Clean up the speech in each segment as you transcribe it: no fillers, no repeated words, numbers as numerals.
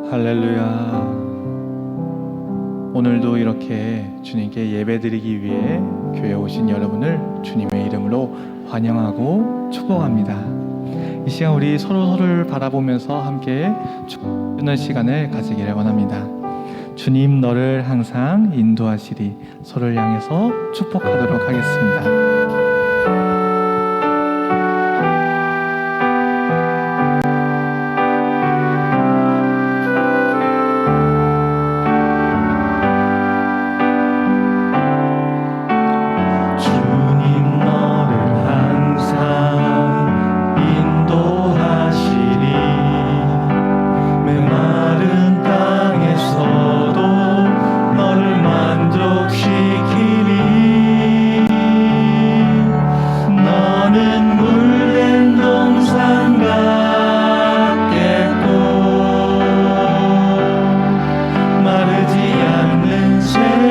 할렐루야. 오늘도 이렇게 주님께 예배드리기 위해 교회에 오신 여러분을 주님의 이름으로 환영하고 축복합니다. 이 시간 우리 서로를 바라보면서 함께 축복하는 시간을 가지기를 원합니다. 주님 너를 항상 인도하시리. 서로를 향해서 축복하도록 하겠습니다. 마르지 않는 새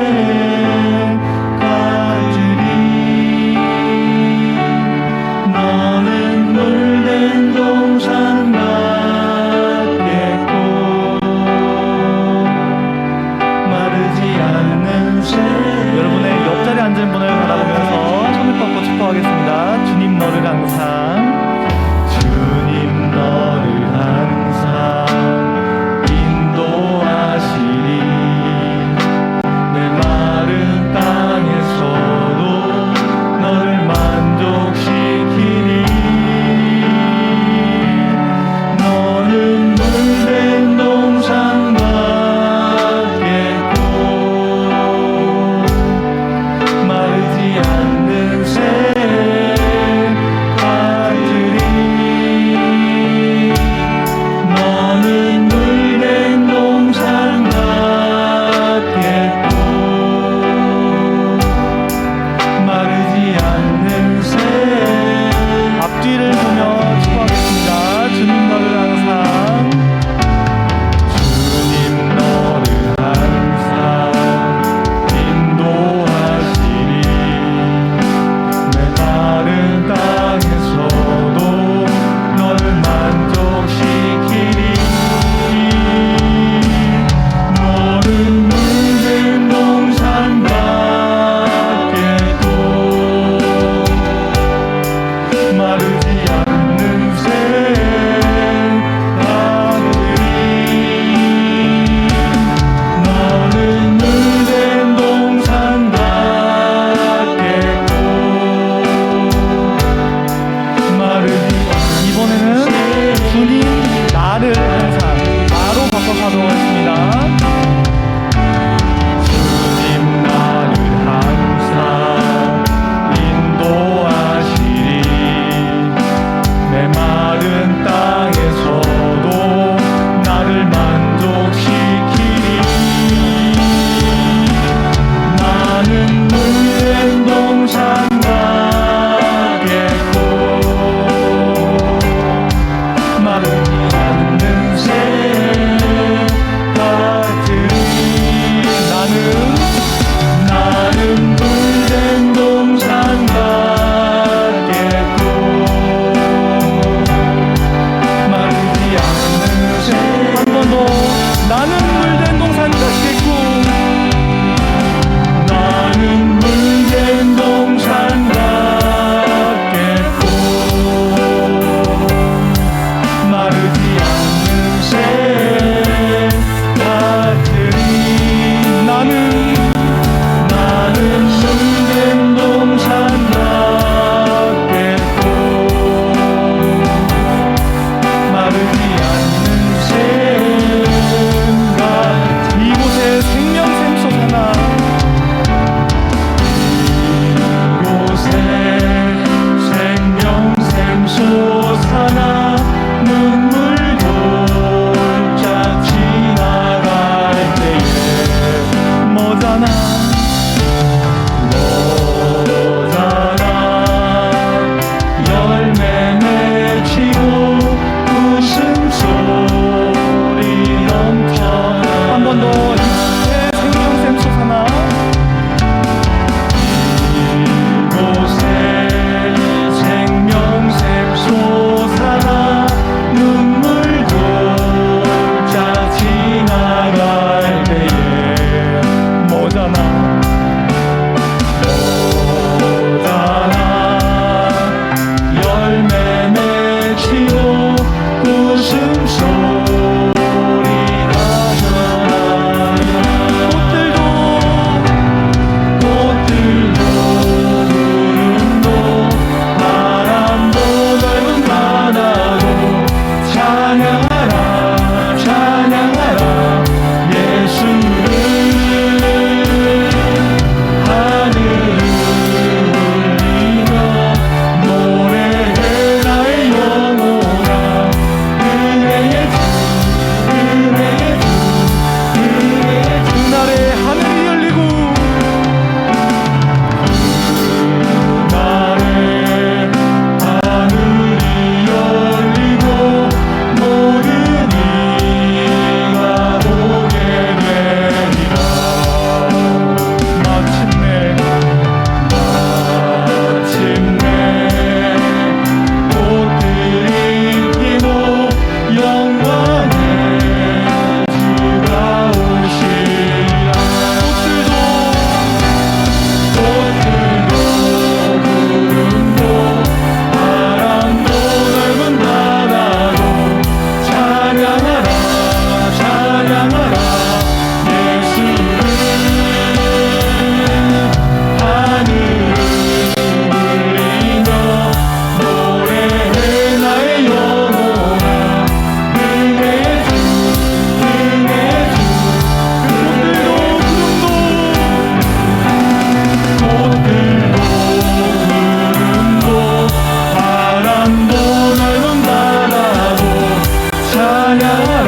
찬양하라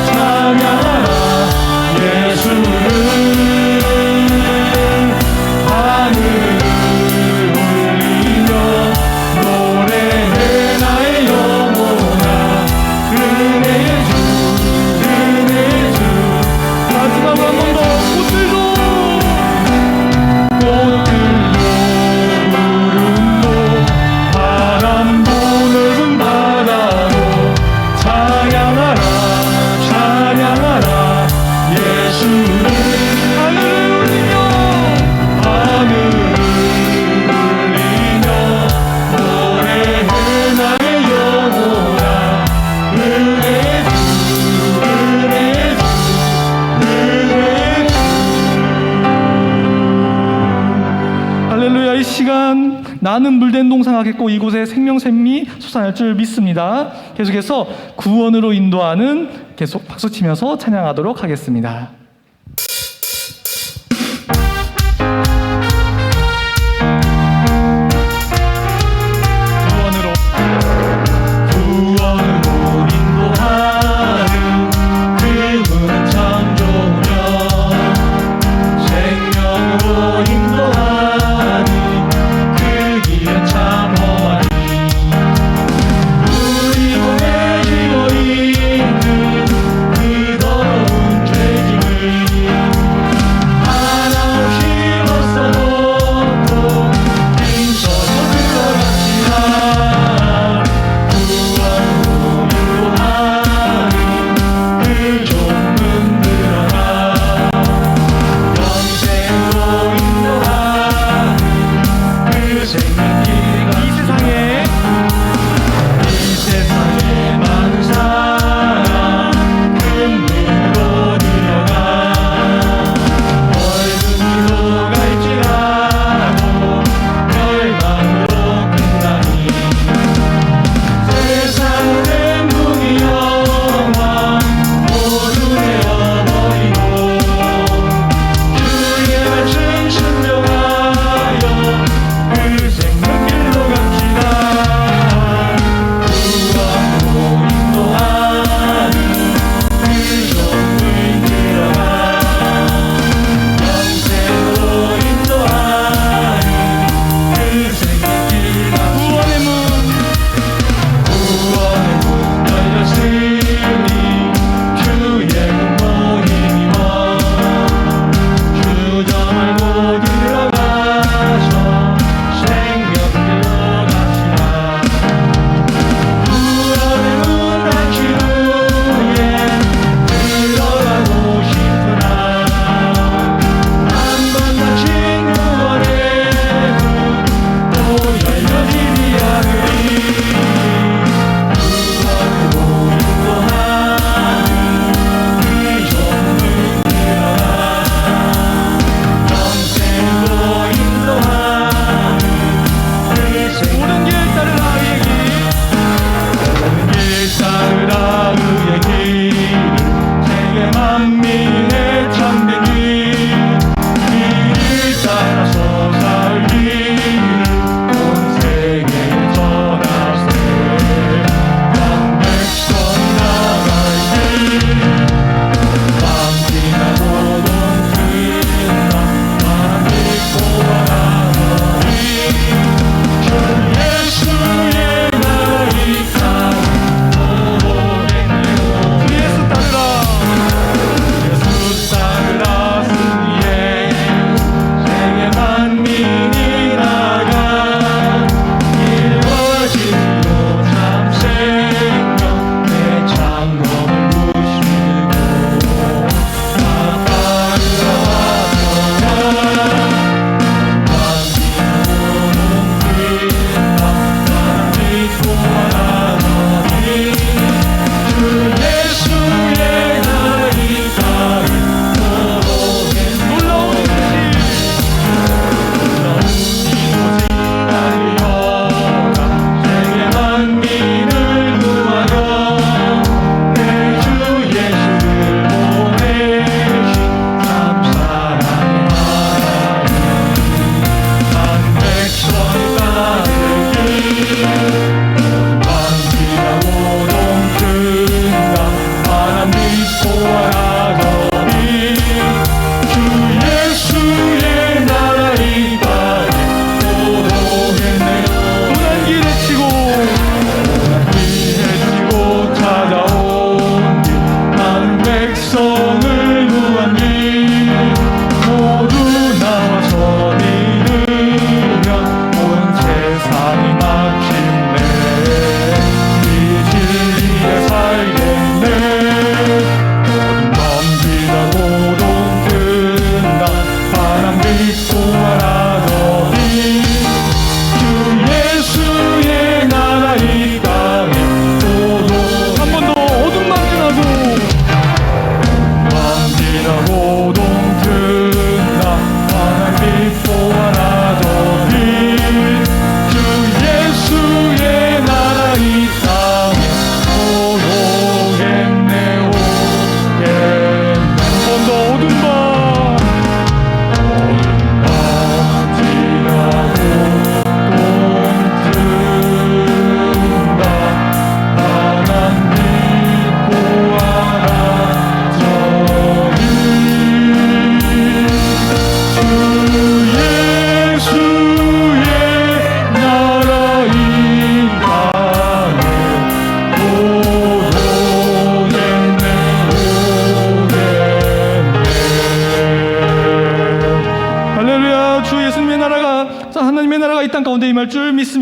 찬양하라 예수를 하늘을 울리며 노래해 나의 영혼아 은혜의 주 은혜의 주 마지막으로 한 번 더 꽃들도 구름도 바람도 넓은 바다도 찬양하라 찬양하라 예수를 하늘을 울리며 노래해 나의 영혼아 은혜의 주 은혜의 주 은혜의 주 할렐루야. 이 시간 나는 물된 동상하겠고 이곳에 생명샘이 솟아날 줄 믿습니다. 계속해서 구원으로 인도하는 계속 박수치면서 찬양하도록 하겠습니다. 구원으로 인도하는 그분 참 좋으며 생명으로 인도하는 그 길은 참 험하니 우리 몸에 지고 있는 그 더러운 죄짐을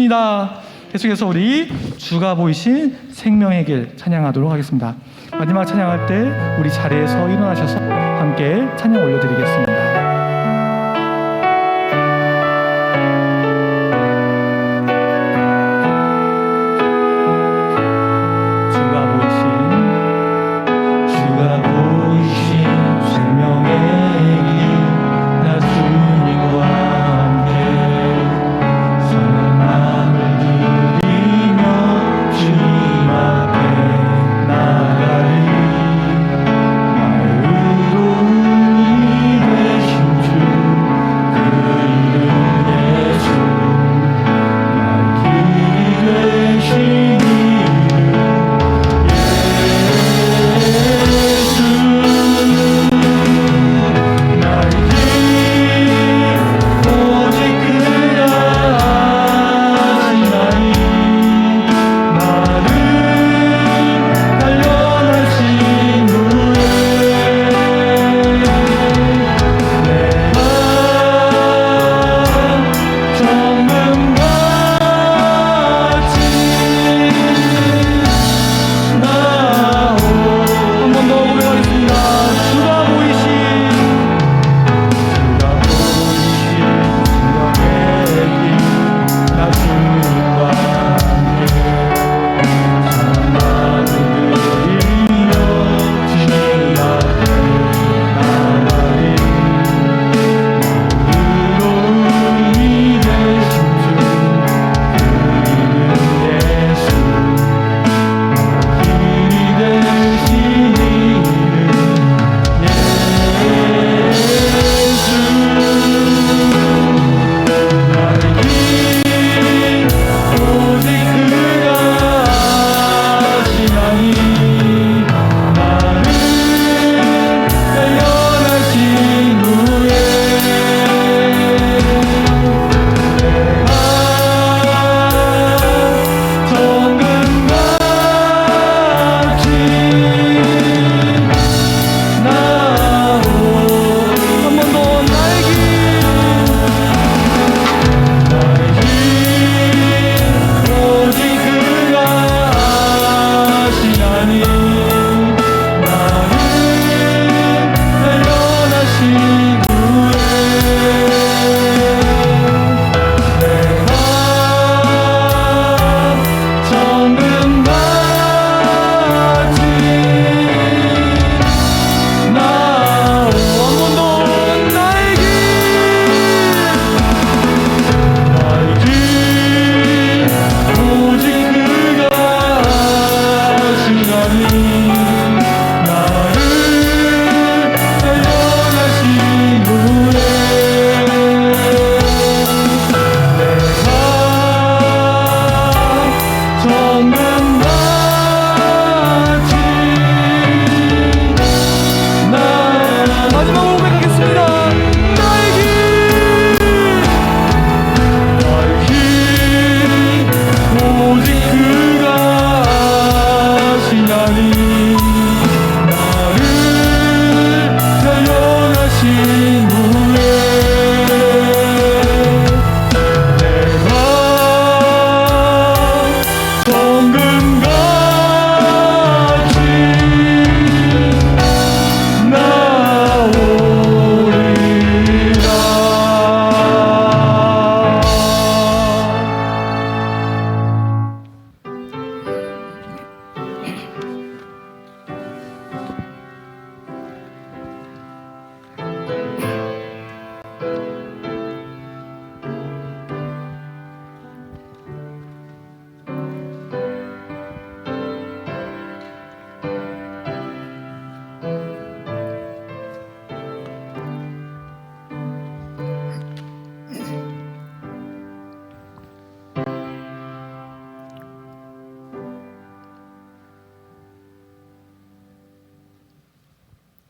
주십니다. 계속해서 우리 주가 보이신 생명의 길 찬양하도록 하겠습니다. 마지막 찬양할 때 우리 자리에서 일어나셔서 함께 찬양 올려드리겠습니다.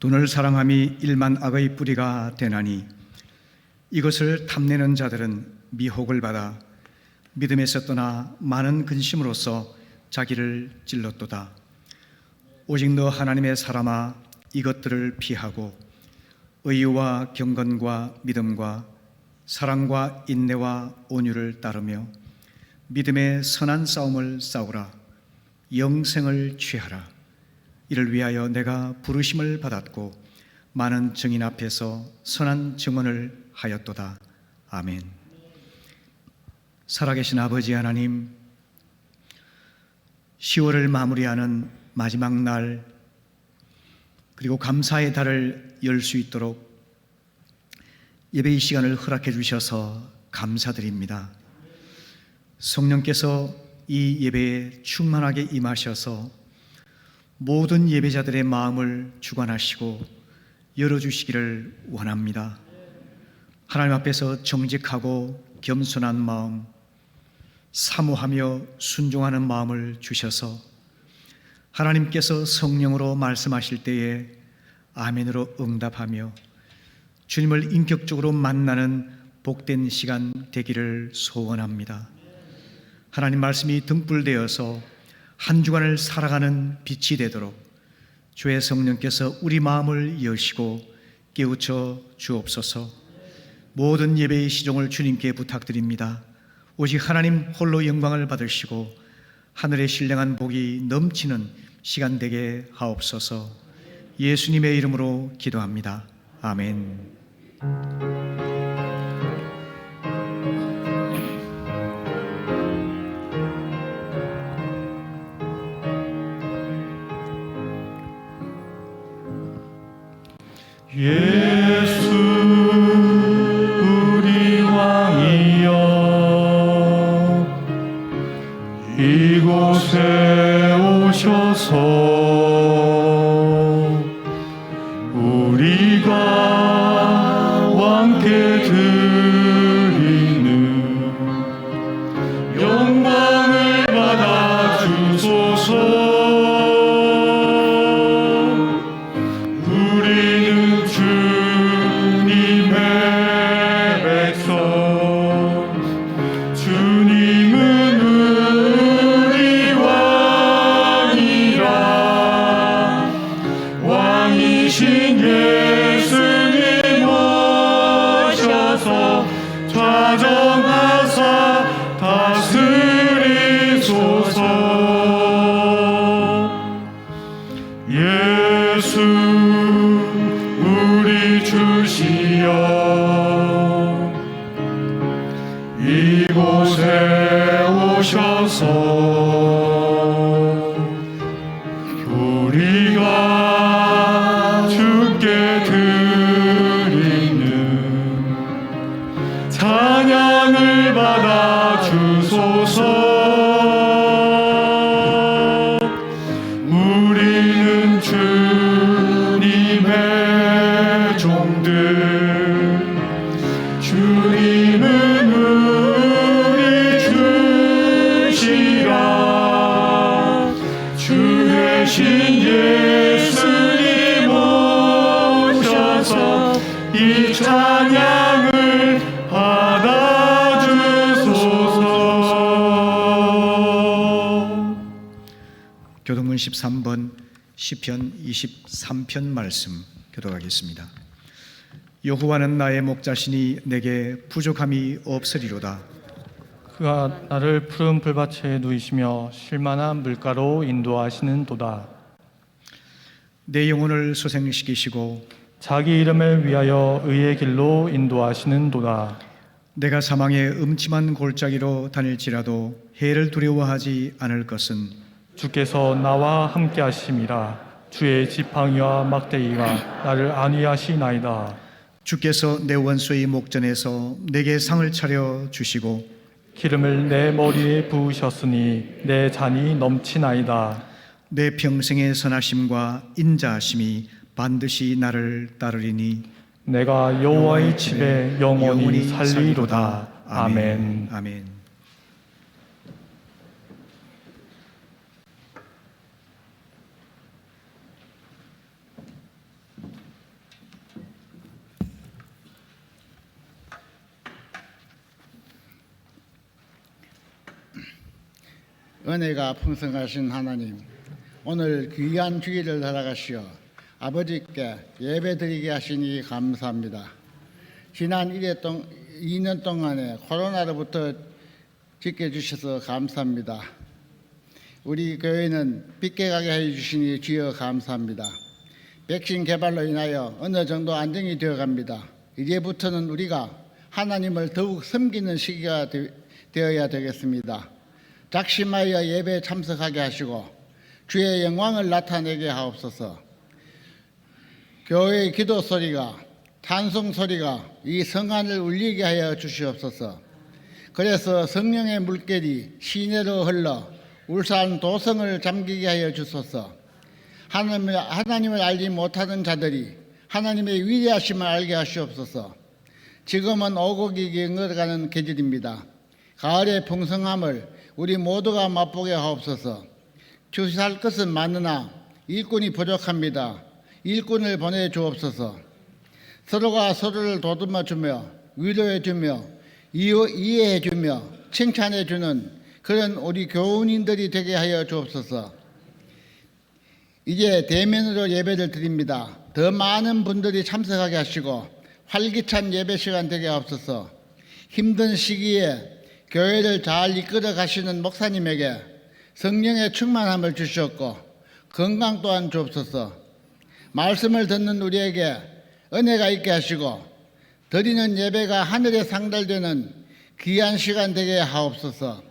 돈을 사랑함이 일만 악의 뿌리가 되나니 이것을 탐내는 자들은 미혹을 받아 믿음에서 떠나 많은 근심으로써 자기를 찔렀도다. 오직 너 하나님의 사람아 이것들을 피하고 의와 경건과 믿음과 사랑과 인내와 온유를 따르며 믿음의 선한 싸움을 싸우라. 영생을 취하라. 이를 위하여 내가 부르심을 받았고 많은 증인 앞에서 선한 증언을 하였도다. 아멘. 살아계신 아버지 하나님, 10월을 마무리하는 마지막 날, 그리고 감사의 달을 열 수 있도록 예배의 시간을 허락해 주셔서 감사드립니다. 성령께서 이 예배에 충만하게 임하셔서 모든 예배자들의 마음을 주관하시고 열어주시기를 원합니다. 하나님 앞에서 정직하고 겸손한 마음, 사모하며 순종하는 마음을 주셔서 하나님께서 성령으로 말씀하실 때에 아멘으로 응답하며 주님을 인격적으로 만나는 복된 시간 되기를 소원합니다. 하나님 말씀이 등불되어서 한 주간을 살아가는 빛이 되도록 주의 성령께서 우리 마음을 여시고 깨우쳐 주옵소서. 모든 예배의 시종을 주님께 부탁드립니다. 오직 하나님 홀로 영광을 받으시고 하늘의 신령한 복이 넘치는 시간 되게 하옵소서. 예수님의 이름으로 기도합니다. 아멘. 예수 우리 왕이여, 이곳에 오셔서 우리가 왕께 드리는 영광을 받아 주소서. 우리는 주님의 백성, 주님은 우리 왕이라. 왕이신 예수님 오셔서 좌정하사 다스리소서. 예수 우리 주시여, 이곳에 오셔서 우리가 주께 드리는 찬양을 받아 주소서. 우리는 주님의 종들, 주님은 우리 주시라. 주 대신 예수님 오셔서 이 찬양을 받아주소서. 교동문 13번 시편 23편 말씀 교독하겠습니다. 여호와는 나의 목자시니 내게 부족함이 없으리로다. 그가 나를 푸른 풀밭에 누이시며 쉴만한 물가로 인도하시는 도다. 내 영혼을 소생시키시고 자기 이름을 위하여 의의 길로 인도하시는 도다. 내가 사망의 음침한 골짜기로 다닐지라도 해를 두려워하지 않을 것은 주께서 나와 함께 하심이라. 주의 지팡이와 막대기가 나를 안위하시나이다. 주께서 내 원수의 목전에서 내게 상을 차려 주시고 기름을 내 머리에 부으셨으니 내 잔이 넘치나이다. 내 평생의 선하심과 인자하심이 반드시 나를 따르리니 내가 여호와의 집에 영원히 살리로다. 아멘. 아멘. 은혜가 풍성하신 하나님, 오늘 귀한 주일을 살아가시어 아버지께 예배드리게 하시니 감사합니다. 지난 2년 동안에 코로나로부터 지켜주셔서 감사합니다. 우리 교회는 빛게 가게 해주시니 주여 감사합니다. 백신 개발로 인하여 어느 정도 안정이 되어갑니다. 이제부터는 우리가 하나님을 더욱 섬기는 시기가 되어야 되겠습니다. 작심하여 예배에 참석하게 하시고 주의 영광을 나타내게 하옵소서. 교회의 기도 소리가, 찬송 소리가 이 성안을 울리게 하여 주시옵소서. 그래서 성령의 물결이 시내로 흘러 울산 도성을 잠기게 하여 주소서. 하나님을 알지 못하는 자들이 하나님의 위대하심을 알게 하시옵소서. 지금은 오곡이 경어가는 계절입니다. 가을의 풍성함을 우리 모두가 맛보게 하옵소서. 주시할 것은 많으나 일꾼이 부족합니다. 일꾼을 보내주옵소서. 서로가 서로를 도듬어주며 위로해주며 이해해주며 칭찬해주는 그런 우리 교우님들이 되게 하여 주옵소서. 이제 대면으로 예배를 드립니다. 더 많은 분들이 참석하게 하시고 활기찬 예배 시간 되게 하옵소서. 힘든 시기에 교회를 잘 이끌어 가시는 목사님에게 성령의 충만함을 주시옵고 건강 또한 주옵소서. 말씀을 듣는 우리에게 은혜가 있게 하시고 드리는 예배가 하늘에 상달되는 귀한 시간 되게 하옵소서.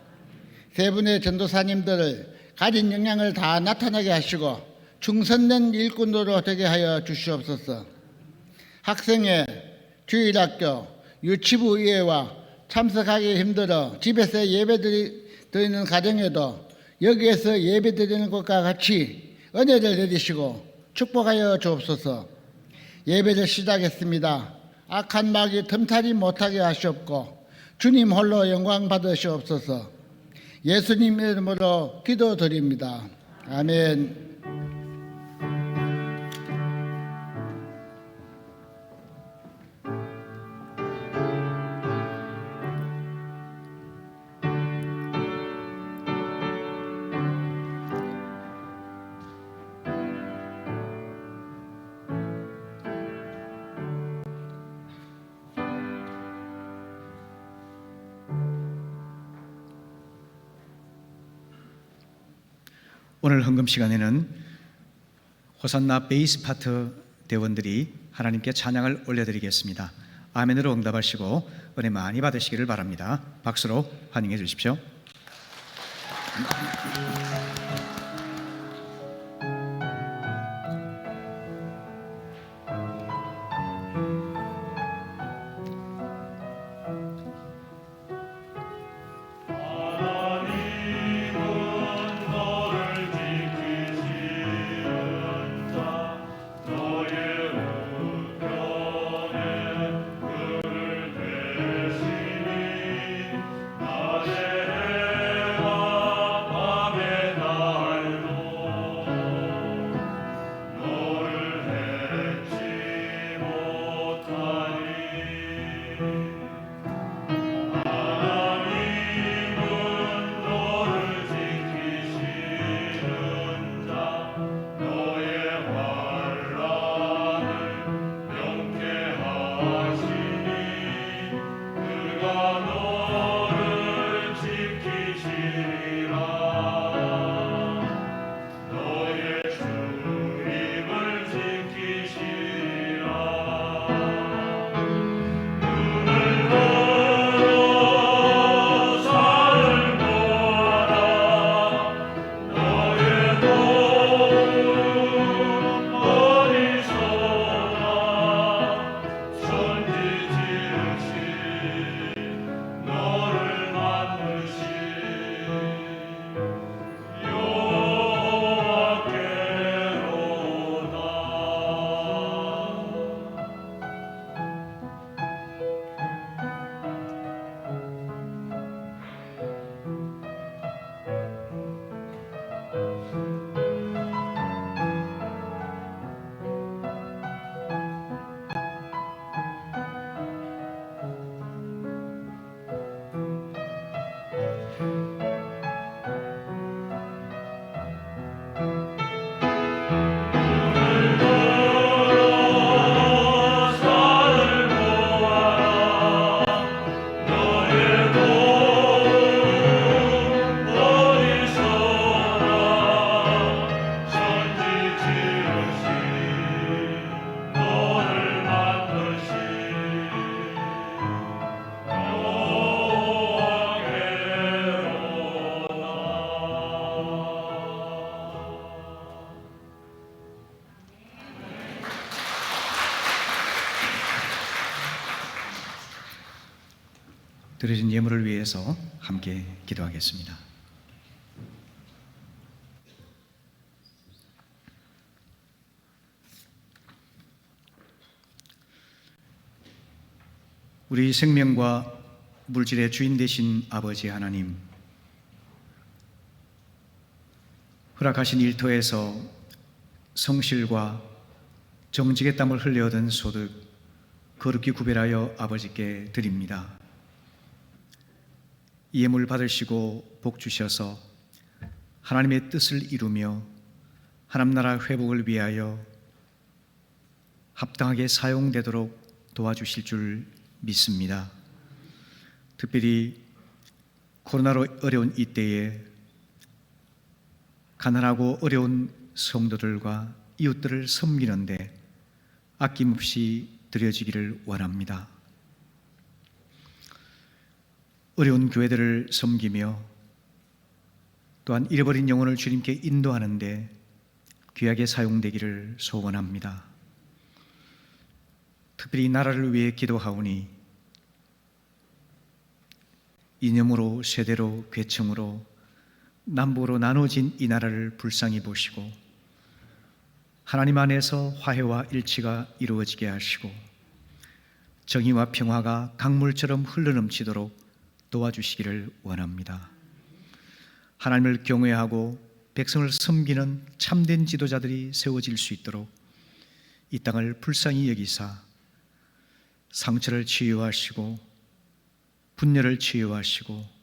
세 분의 전도사님들을 가진 역량을 다 나타나게 하시고 충성된 일꾼으로 되게 하여 주시옵소서. 학생회, 주일학교, 유치부 이해와 참석하기 힘들어 집에서 예배 드리는 가정에도 여기에서 예배 드리는 것과 같이 은혜를 내리시고 축복하여 주옵소서. 예배를 시작했습니다. 악한 마귀 틈타지 못하게 하시옵고 주님 홀로 영광 받으시옵소서. 예수님 이름으로 기도드립니다. 아멘. 오늘 헌금 시간에는 호산나 베이스 파트 대원들이 하나님께 찬양을 올려드리겠습니다. 아멘으로 응답하시고 은혜 많이 받으시기를 바랍니다. 박수로 환영해 주십시오. 아멘. 드려진 예물을 위해서 함께 기도하겠습니다. 우리 생명과 물질의 주인 되신 아버지 하나님, 허락하신 일터에서 성실과 정직의 땀을 흘려 얻은 소득 거룩히 구별하여 아버지께 드립니다. 이 예물 받으시고 복 주셔서 하나님의 뜻을 이루며 하나님 나라 회복을 위하여 합당하게 사용되도록 도와주실 줄 믿습니다. 특별히 코로나로 어려운 이때에 가난하고 어려운 성도들과 이웃들을 섬기는데 아낌없이 드려지기를 원합니다. 어려운 교회들을 섬기며 또한 잃어버린 영혼을 주님께 인도하는데 귀하게 사용되기를 소원합니다. 특별히 나라를 위해 기도하오니 이념으로, 세대로, 계층으로, 남북으로 나눠진 이 나라를 불쌍히 보시고 하나님 안에서 화해와 일치가 이루어지게 하시고 정의와 평화가 강물처럼 흘러넘치도록 도와주시기를 원합니다. 하나님을 경외하고 백성을 섬기는 참된 지도자들이 세워질 수 있도록 이 땅을 불쌍히 여기사 상처를 치유하시고 분열을 치유하시고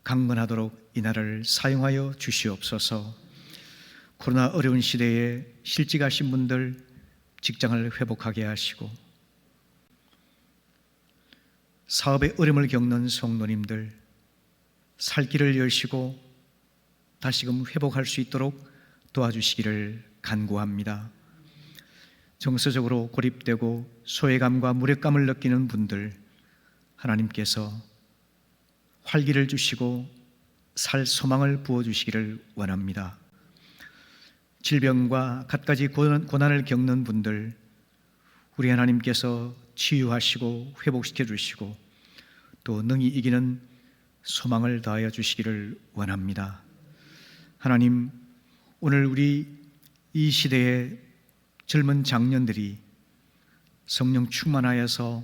강건하도록 이 나라를 사용하여 주시옵소서. 코로나 어려운 시대에 실직하신 분들 직장을 회복하게 하시고 사업에 어려움을 겪는 성도님들 살 길을 여시고 다시금 회복할 수 있도록 도와주시기를 간구합니다. 정서적으로 고립되고 소외감과 무력감을 느끼는 분들 하나님께서 활기를 주시고 살 소망을 부어주시기를 원합니다. 질병과 갖가지 고난을 겪는 분들 우리 하나님께서 치유하시고 회복시켜 주시고 또 능히 이기는 소망을 다하여 주시기를 원합니다. 하나님, 오늘 우리 이 시대의 젊은 장년들이 성령 충만하여서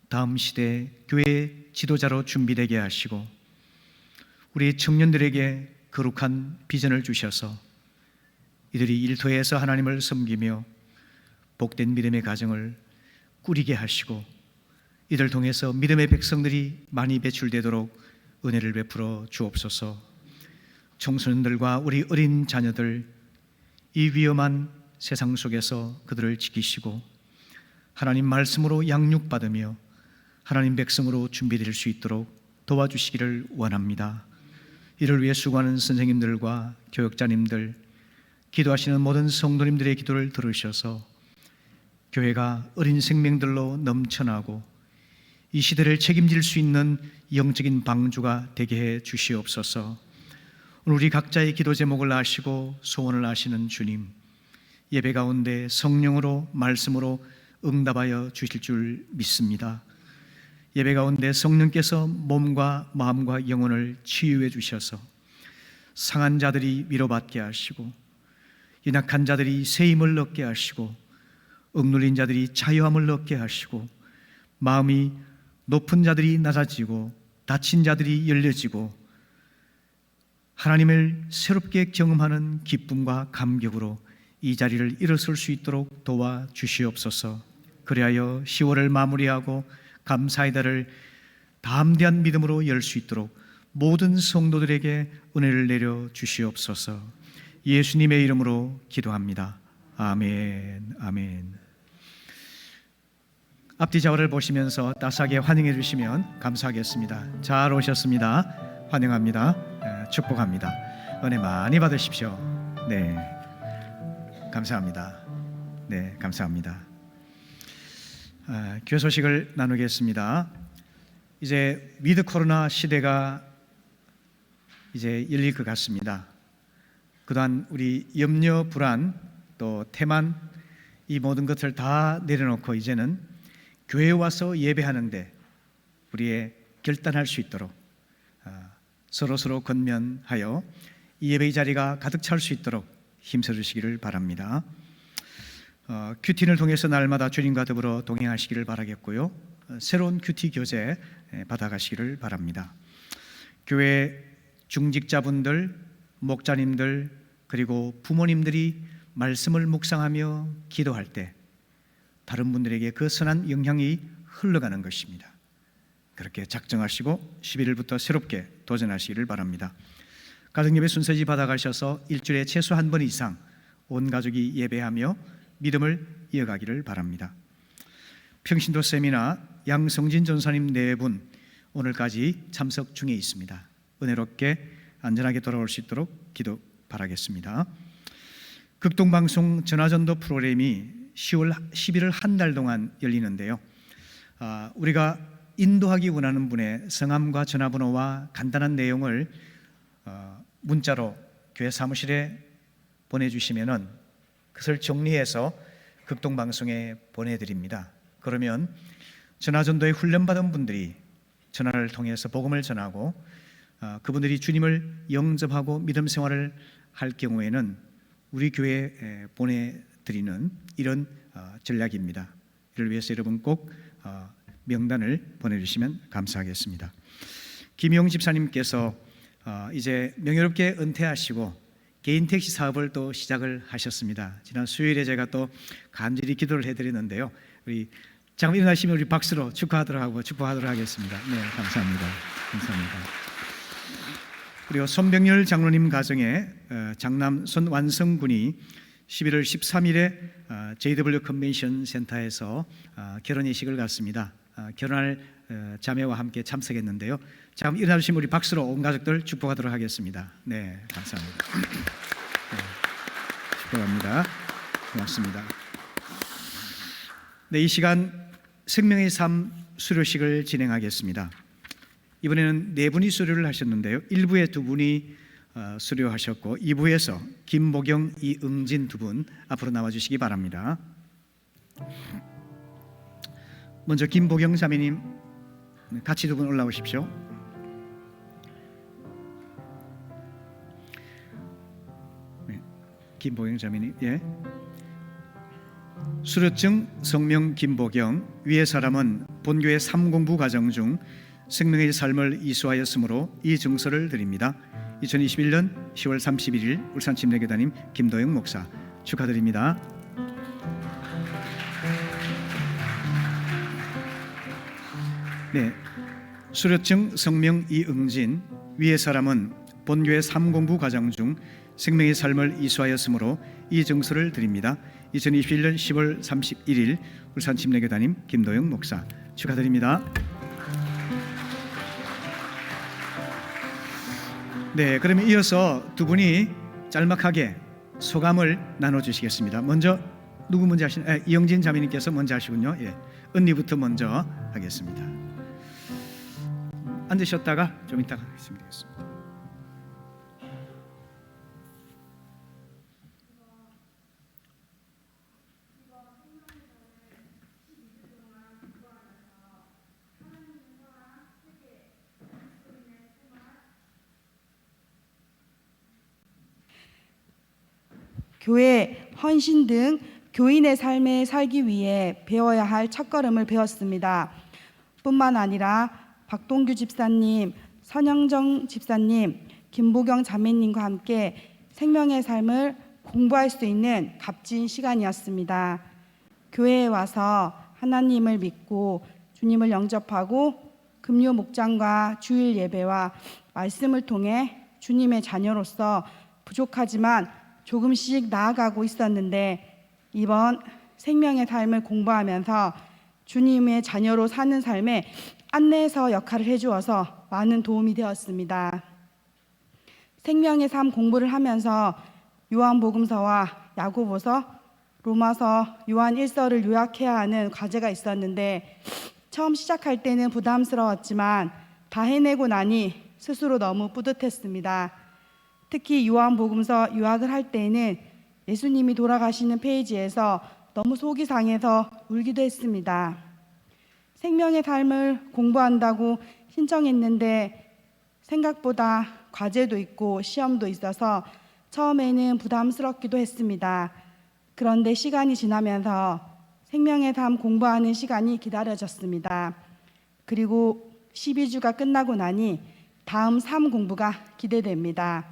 다음 시대 교회 지도자로 준비되게 하시고 우리 청년들에게 거룩한 비전을 주셔서 이들이 일터에서 하나님을 섬기며 복된 믿음의 가정을 꾸리게 하시고 이들 통해서 믿음의 백성들이 많이 배출되도록 은혜를 베풀어 주옵소서. 청소년들과 우리 어린 자녀들 이 위험한 세상 속에서 그들을 지키시고 하나님 말씀으로 양육받으며 하나님 백성으로 준비될 수 있도록 도와주시기를 원합니다. 이를 위해 수고하는 선생님들과 교역자님들, 기도하시는 모든 성도님들의 기도를 들으셔서 교회가 어린 생명들로 넘쳐나고 이 시대를 책임질 수 있는 영적인 방주가 되게 해 주시옵소서. 오늘 우리 각자의 기도 제목을 아시고 소원을 아시는 주님, 예배 가운데 성령으로 말씀으로 응답하여 주실 줄 믿습니다. 예배 가운데 성령께서 몸과 마음과 영혼을 치유해 주셔서 상한 자들이 위로받게 하시고 연약한 자들이 새 힘을 얻게 하시고 억눌린 자들이 자유함을 얻게 하시고 마음이 높은 자들이 낮아지고 다친 자들이 열려지고 하나님을 새롭게 경험하는 기쁨과 감격으로 이 자리를 일어설 수 있도록 도와주시옵소서. 그리하여 10월을 마무리하고 감사의 달을 담대한 믿음으로 열 수 있도록 모든 성도들에게 은혜를 내려 주시옵소서. 예수님의 이름으로 기도합니다. 아멘, 아멘. 앞뒤 좌우를 보시면서 따스하게 환영해 주시면 감사하겠습니다. 잘 오셨습니다. 환영합니다. 축복합니다. 은혜 많이 받으십시오. 네, 감사합니다. 네, 감사합니다. 교회 소식을 나누겠습니다. 이제 위드 코로나 시대가 이제 열릴 것 같습니다. 그동안 우리 염려, 불안, 또 태만 이 모든 것을 다 내려놓고 이제는 교회에 와서 예배하는데 우리의 결단할 수 있도록 서로 권면하여 이 예배의 자리가 가득 찰 수 있도록 힘써 주시기를 바랍니다. 큐티를 통해서 날마다 주님과 더불어 동행하시기를 바라겠고요. 새로운 큐티 교재 받아가시기를 바랍니다. 교회 중직자분들, 목자님들, 그리고 부모님들이 말씀을 묵상하며 기도할 때 다른 분들에게 그 선한 영향이 흘러가는 것입니다. 그렇게 작정하시고 11일부터 새롭게 도전하시기를 바랍니다. 가정예배 순서지 받아가셔서 일주일에 최소 한 번 이상 온 가족이 예배하며 믿음을 이어가기를 바랍니다. 평신도 세미나 양성진 전사님 4분 오늘까지 참석 중에 있습니다. 은혜롭게 안전하게 돌아올 수 있도록 기도 바라겠습니다. 극동방송 전화전도 프로그램이 11월 한 달 동안 열리는데요. 우리가 인도하기 원하는 분의 성함과 전화번호와 간단한 내용을 문자로 교회 사무실에 보내주시면은 그것을 정리해서 극동방송에 보내드립니다. 그러면 전화전도에 훈련받은 분들이 전화를 통해서 복음을 전하고 그분들이 주님을 영접하고 믿음 생활을 할 경우에는 우리 교회에 보내드리는 이런 전략입니다. 이를 위해서 여러분 꼭 명단을 보내주시면 감사하겠습니다. 김용 집사님께서 이제 명예롭게 은퇴하시고 개인 택시 사업을 또 시작을 하셨습니다. 지난 수요일에 제가 또 간절히 기도를 해드렸는데요. 우리 잠깐 일어나시면 우리 박수로 축하하도록 하겠습니다. 네, 감사합니다. 감사합니다. 그리고 손병열 장로님 가정에 장남 손완성 군이 11월 13일에 JW 컨벤션 센터에서 결혼 예식을 갖습니다. 결혼할 자매와 함께 참석했는데요. 잠깐 일어나주시면 우리 박수로 온 가족들 축복하도록 하겠습니다. 네, 감사합니다. 네, 축복합니다. 고맙습니다. 네, 이 시간 생명의 삶 수료식을 진행하겠습니다. 이번에는 4분이 수료를 하셨는데요. 1부에 2분이 수료하셨고 2부에서 김보경, 이응진 2분 앞으로 나와주시기 바랍니다. 먼저 김보경 자매님 같이 2분 올라오십시오. 네, 김보경 자매님, 예. 수료증 성명 김보경. 위의 사람은 본교회 3공부 과정 중 생명의 삶을 이수하였으므로 이 증서를 드립니다. 2021년 10월 31일 울산 침례교단님 김도영 목사 축하드립니다. 네, 수료증 성명 이응진. 위의 사람은 본교회 3공부 과정 중 생명의 삶을 이수하였으므로 이 증서를 드립니다. 2021년 10월 31일 울산 침례교단님 김도영 목사 축하드립니다. 네, 그러면 이어서 2분이 짤막하게 소감을 나눠주시겠습니다. 먼저 누구 먼저 하시나요? 이영진 자매님께서 먼저 하시군요. 예, 언니부터 먼저 하겠습니다. 앉으셨다가 좀 이따가 하겠습니다. 교회, 헌신 등 교인의 삶에 살기 위해 배워야 할 첫걸음을 배웠습니다. 뿐만 아니라 박동규 집사님, 선영정 집사님, 김보경 자매님과 함께 생명의 삶을 공부할 수 있는 값진 시간이었습니다. 교회에 와서 하나님을 믿고 주님을 영접하고 금요 목장과 주일 예배와 말씀을 통해 주님의 자녀로서 부족하지만 조금씩 나아가고 있었는데 이번 생명의 삶을 공부하면서 주님의 자녀로 사는 삶에 안내서 역할을 해주어서 많은 도움이 되었습니다. 생명의 삶 공부를 하면서 요한복음서와 야고보서, 로마서, 요한 1서를 요약해야 하는 과제가 있었는데 처음 시작할 때는 부담스러웠지만 다 해내고 나니 스스로 너무 뿌듯했습니다. 특히 요한복음서 요약을 할 때에는 예수님이 돌아가시는 페이지에서 너무 속이 상해서 울기도 했습니다. 생명의 삶을 공부한다고 신청했는데 생각보다 과제도 있고 시험도 있어서 처음에는 부담스럽기도 했습니다. 그런데 시간이 지나면서 생명의 삶 공부하는 시간이 기다려졌습니다. 그리고 12주가 끝나고 나니 다음 삶 공부가 기대됩니다.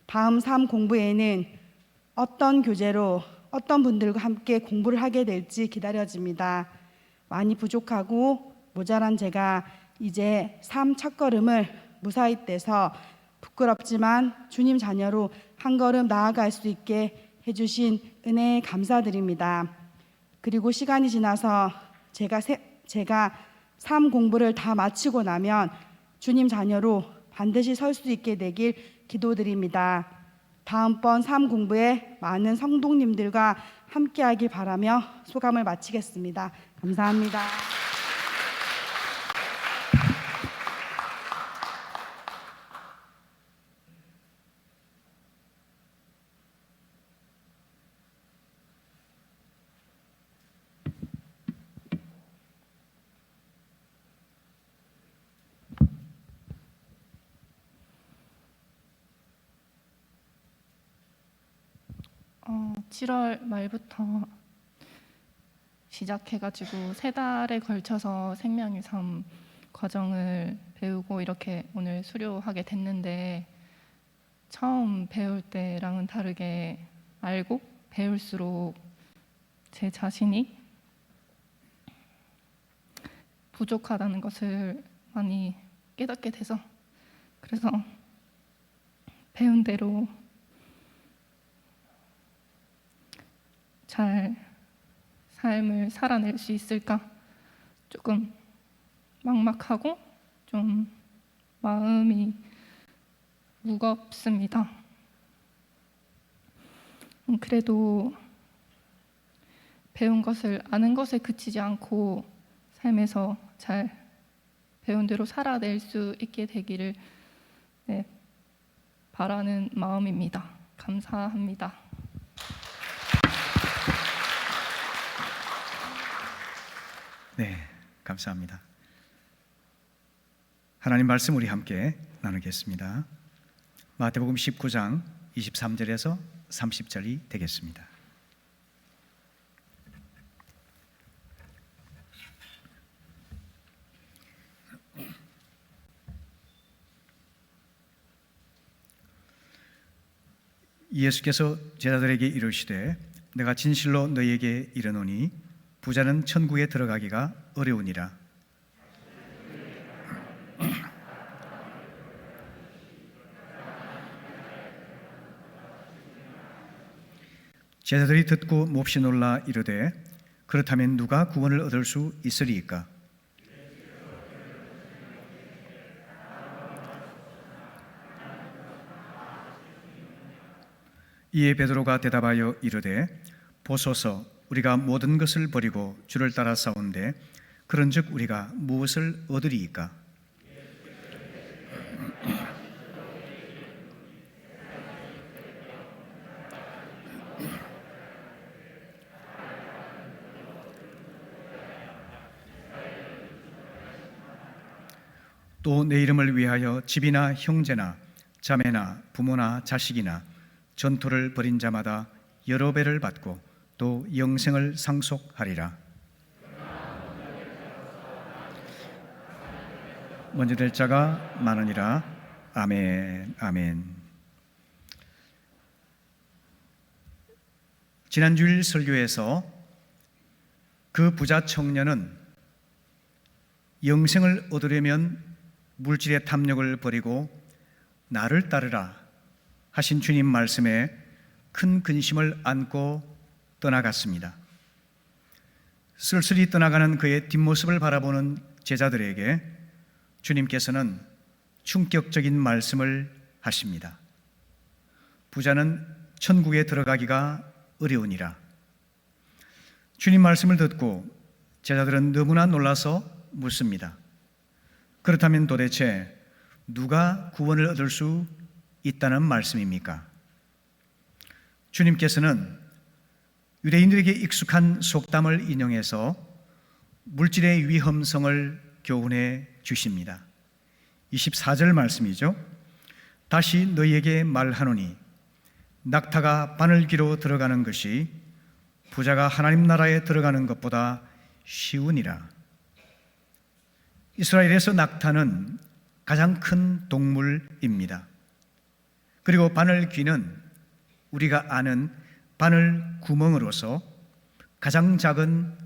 다음 삶 공부에는 어떤 교재로 어떤 분들과 함께 공부를 하게 될지 기다려집니다. 많이 부족하고 모자란 제가 이제 삶 첫걸음을 무사히 떼서 부끄럽지만 주님 자녀로 한 걸음 나아갈 수 있게 해주신 은혜에 감사드립니다. 그리고 시간이 지나서 제가 삶 공부를 다 마치고 나면 주님 자녀로 반드시 설 수 있게 되길 기도드립니다. 다음번 삶 공부에 많은 성도님들과 함께하길 바라며 소감을 마치겠습니다. 감사합니다. 어, 7월 말부터 시작해가지고 3달에 걸쳐서 생명의 삶 과정을 배우고 이렇게 오늘 수료하게 됐는데 처음 배울 때랑은 다르게 알고 배울수록 제 자신이 부족하다는 것을 많이 깨닫게 돼서 그래서 배운 대로 잘 삶을 살아낼 수 있을까 조금 막막하고 좀 마음이 무겁습니다. 그래도 배운 것을 아는 것에 그치지 않고 삶에서 잘 배운 대로 살아낼 수 있게 되기를 바라는 마음입니다. 감사합니다. 네, 감사합니다. 하나님 말씀 우리 함께 나누겠습니다. 마태복음 19장 23절에서 30절이 되겠습니다. 예수께서 제자들에게 이르시되 내가 진실로 너희에게 이르노니 부자는 천국에 들어가기가 어려우니라. 제자들이 듣고 몹시 놀라 이르되 그렇다면 누가 구원을 얻을 수 있으리이까? 이에 베드로가 대답하여 이르되 보소서 우리가 모든 것을 버리고 주를 따라 싸운데 그런즉 우리가 무엇을 얻으리이까? 또 내 이름을 위하여 집이나 형제나 자매나 부모나 자식이나 전토를 벌인 자마다 여러 배를 받고 또 영생을 상속하리라. 먼저 될 자가 많으니라. 아멘. 아멘. 지난주일 설교에서 그 부자 청년은 영생을 얻으려면 물질의 탐욕을 버리고 나를 따르라 하신 주님 말씀에 큰 근심을 안고 떠나갔습니다. 쓸쓸히 떠나가는 그의 뒷모습을 바라보는 제자들에게 주님께서는 충격적인 말씀을 하십니다. 부자는 천국에 들어가기가 어려우니라. 주님 말씀을 듣고 제자들은 너무나 놀라서 묻습니다. 그렇다면 도대체 누가 구원을 얻을 수 있다는 말씀입니까? 주님께서는 유대인들에게 익숙한 속담을 인용해서 물질의 위험성을 교훈해 주십니다. 24절 말씀이죠. 다시 너희에게 말하노니 낙타가 바늘귀로 들어가는 것이 부자가 하나님 나라에 들어가는 것보다 쉬우니라. 이스라엘에서 낙타는 가장 큰 동물입니다. 그리고 바늘귀는 우리가 아는 바늘 구멍으로서 가장 작은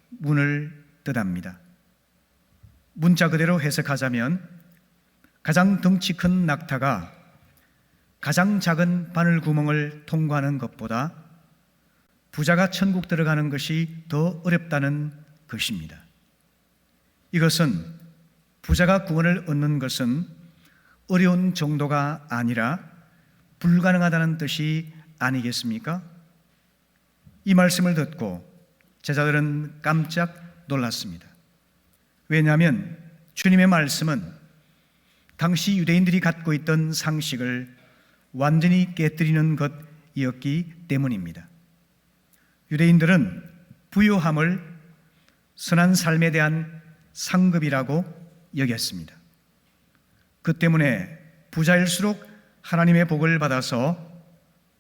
문을 뜻합니다. 문자 그대로 해석하자면 가장 덩치 큰 낙타가 가장 작은 바늘 구멍을 통과하는 것보다 부자가 천국 들어가는 것이 더 어렵다는 것입니다. 이것은 부자가 구원을 얻는 것은 어려운 정도가 아니라 불가능하다는 뜻이 아니겠습니까? 이 말씀을 듣고 제자들은 깜짝 놀랐습니다. 왜냐하면 주님의 말씀은 당시 유대인들이 갖고 있던 상식을 완전히 깨뜨리는 것이었기 때문입니다. 유대인들은 부유함을 선한 삶에 대한 상급이라고 여겼습니다. 그 때문에 부자일수록 하나님의 복을 받아서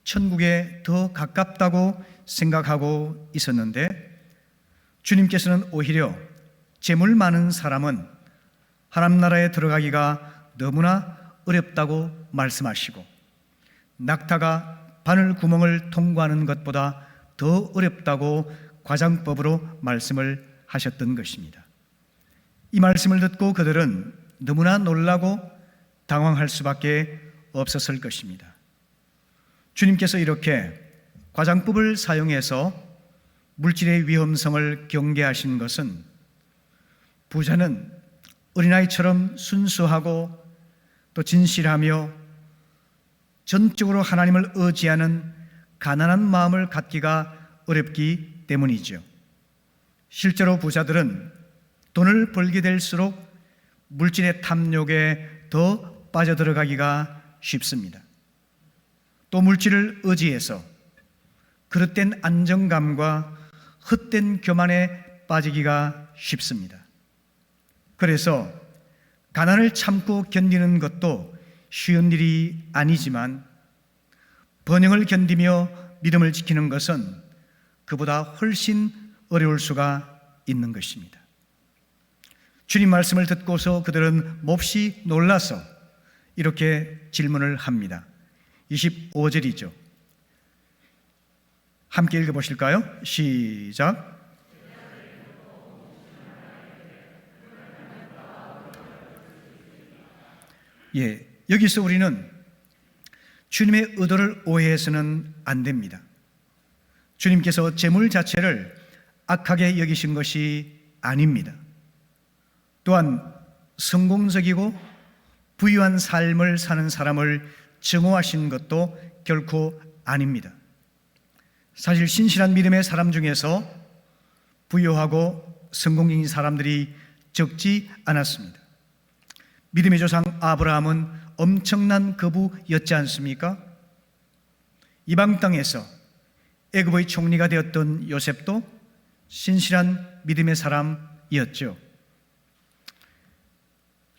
천국에 더 가깝다고 생각하고 있었는데, 주님께서는 오히려 재물 많은 사람은 하나님 나라에 들어가기가 너무나 어렵다고 말씀하시고, 낙타가 바늘 구멍을 통과하는 것보다 더 어렵다고 과장법으로 말씀을 하셨던 것입니다. 이 말씀을 듣고 그들은 너무나 놀라고 당황할 수밖에 없었을 것입니다. 주님께서 이렇게 과장법을 사용해서 물질의 위험성을 경계하신 것은 부자는 어린아이처럼 순수하고 또 진실하며 전적으로 하나님을 의지하는 가난한 마음을 갖기가 어렵기 때문이죠. 실제로 부자들은 돈을 벌게 될수록 물질의 탐욕에 더 빠져들어가기가 쉽습니다. 또 물질을 의지해서 그릇된 안정감과 헛된 교만에 빠지기가 쉽습니다. 그래서 가난을 참고 견디는 것도 쉬운 일이 아니지만 번영을 견디며 믿음을 지키는 것은 그보다 훨씬 어려울 수가 있는 것입니다. 주님 말씀을 듣고서 그들은 몹시 놀라서 이렇게 질문을 합니다. 25절이죠. 함께 읽어보실까요? 시작. 여기서 우리는 주님의 의도를 오해해서는 안 됩니다. 주님께서 재물 자체를 악하게 여기신 것이 아닙니다. 또한 성공적이고 부유한 삶을 사는 사람을 증오하신 것도 결코 아닙니다. 사실 신실한 믿음의 사람 중에서 부유하고 성공적인 사람들이 적지 않았습니다. 믿음의 조상 아브라함은 엄청난 거부였지 않습니까? 이방 땅에서 애굽의 총리가 되었던 요셉도 신실한 믿음의 사람이었죠.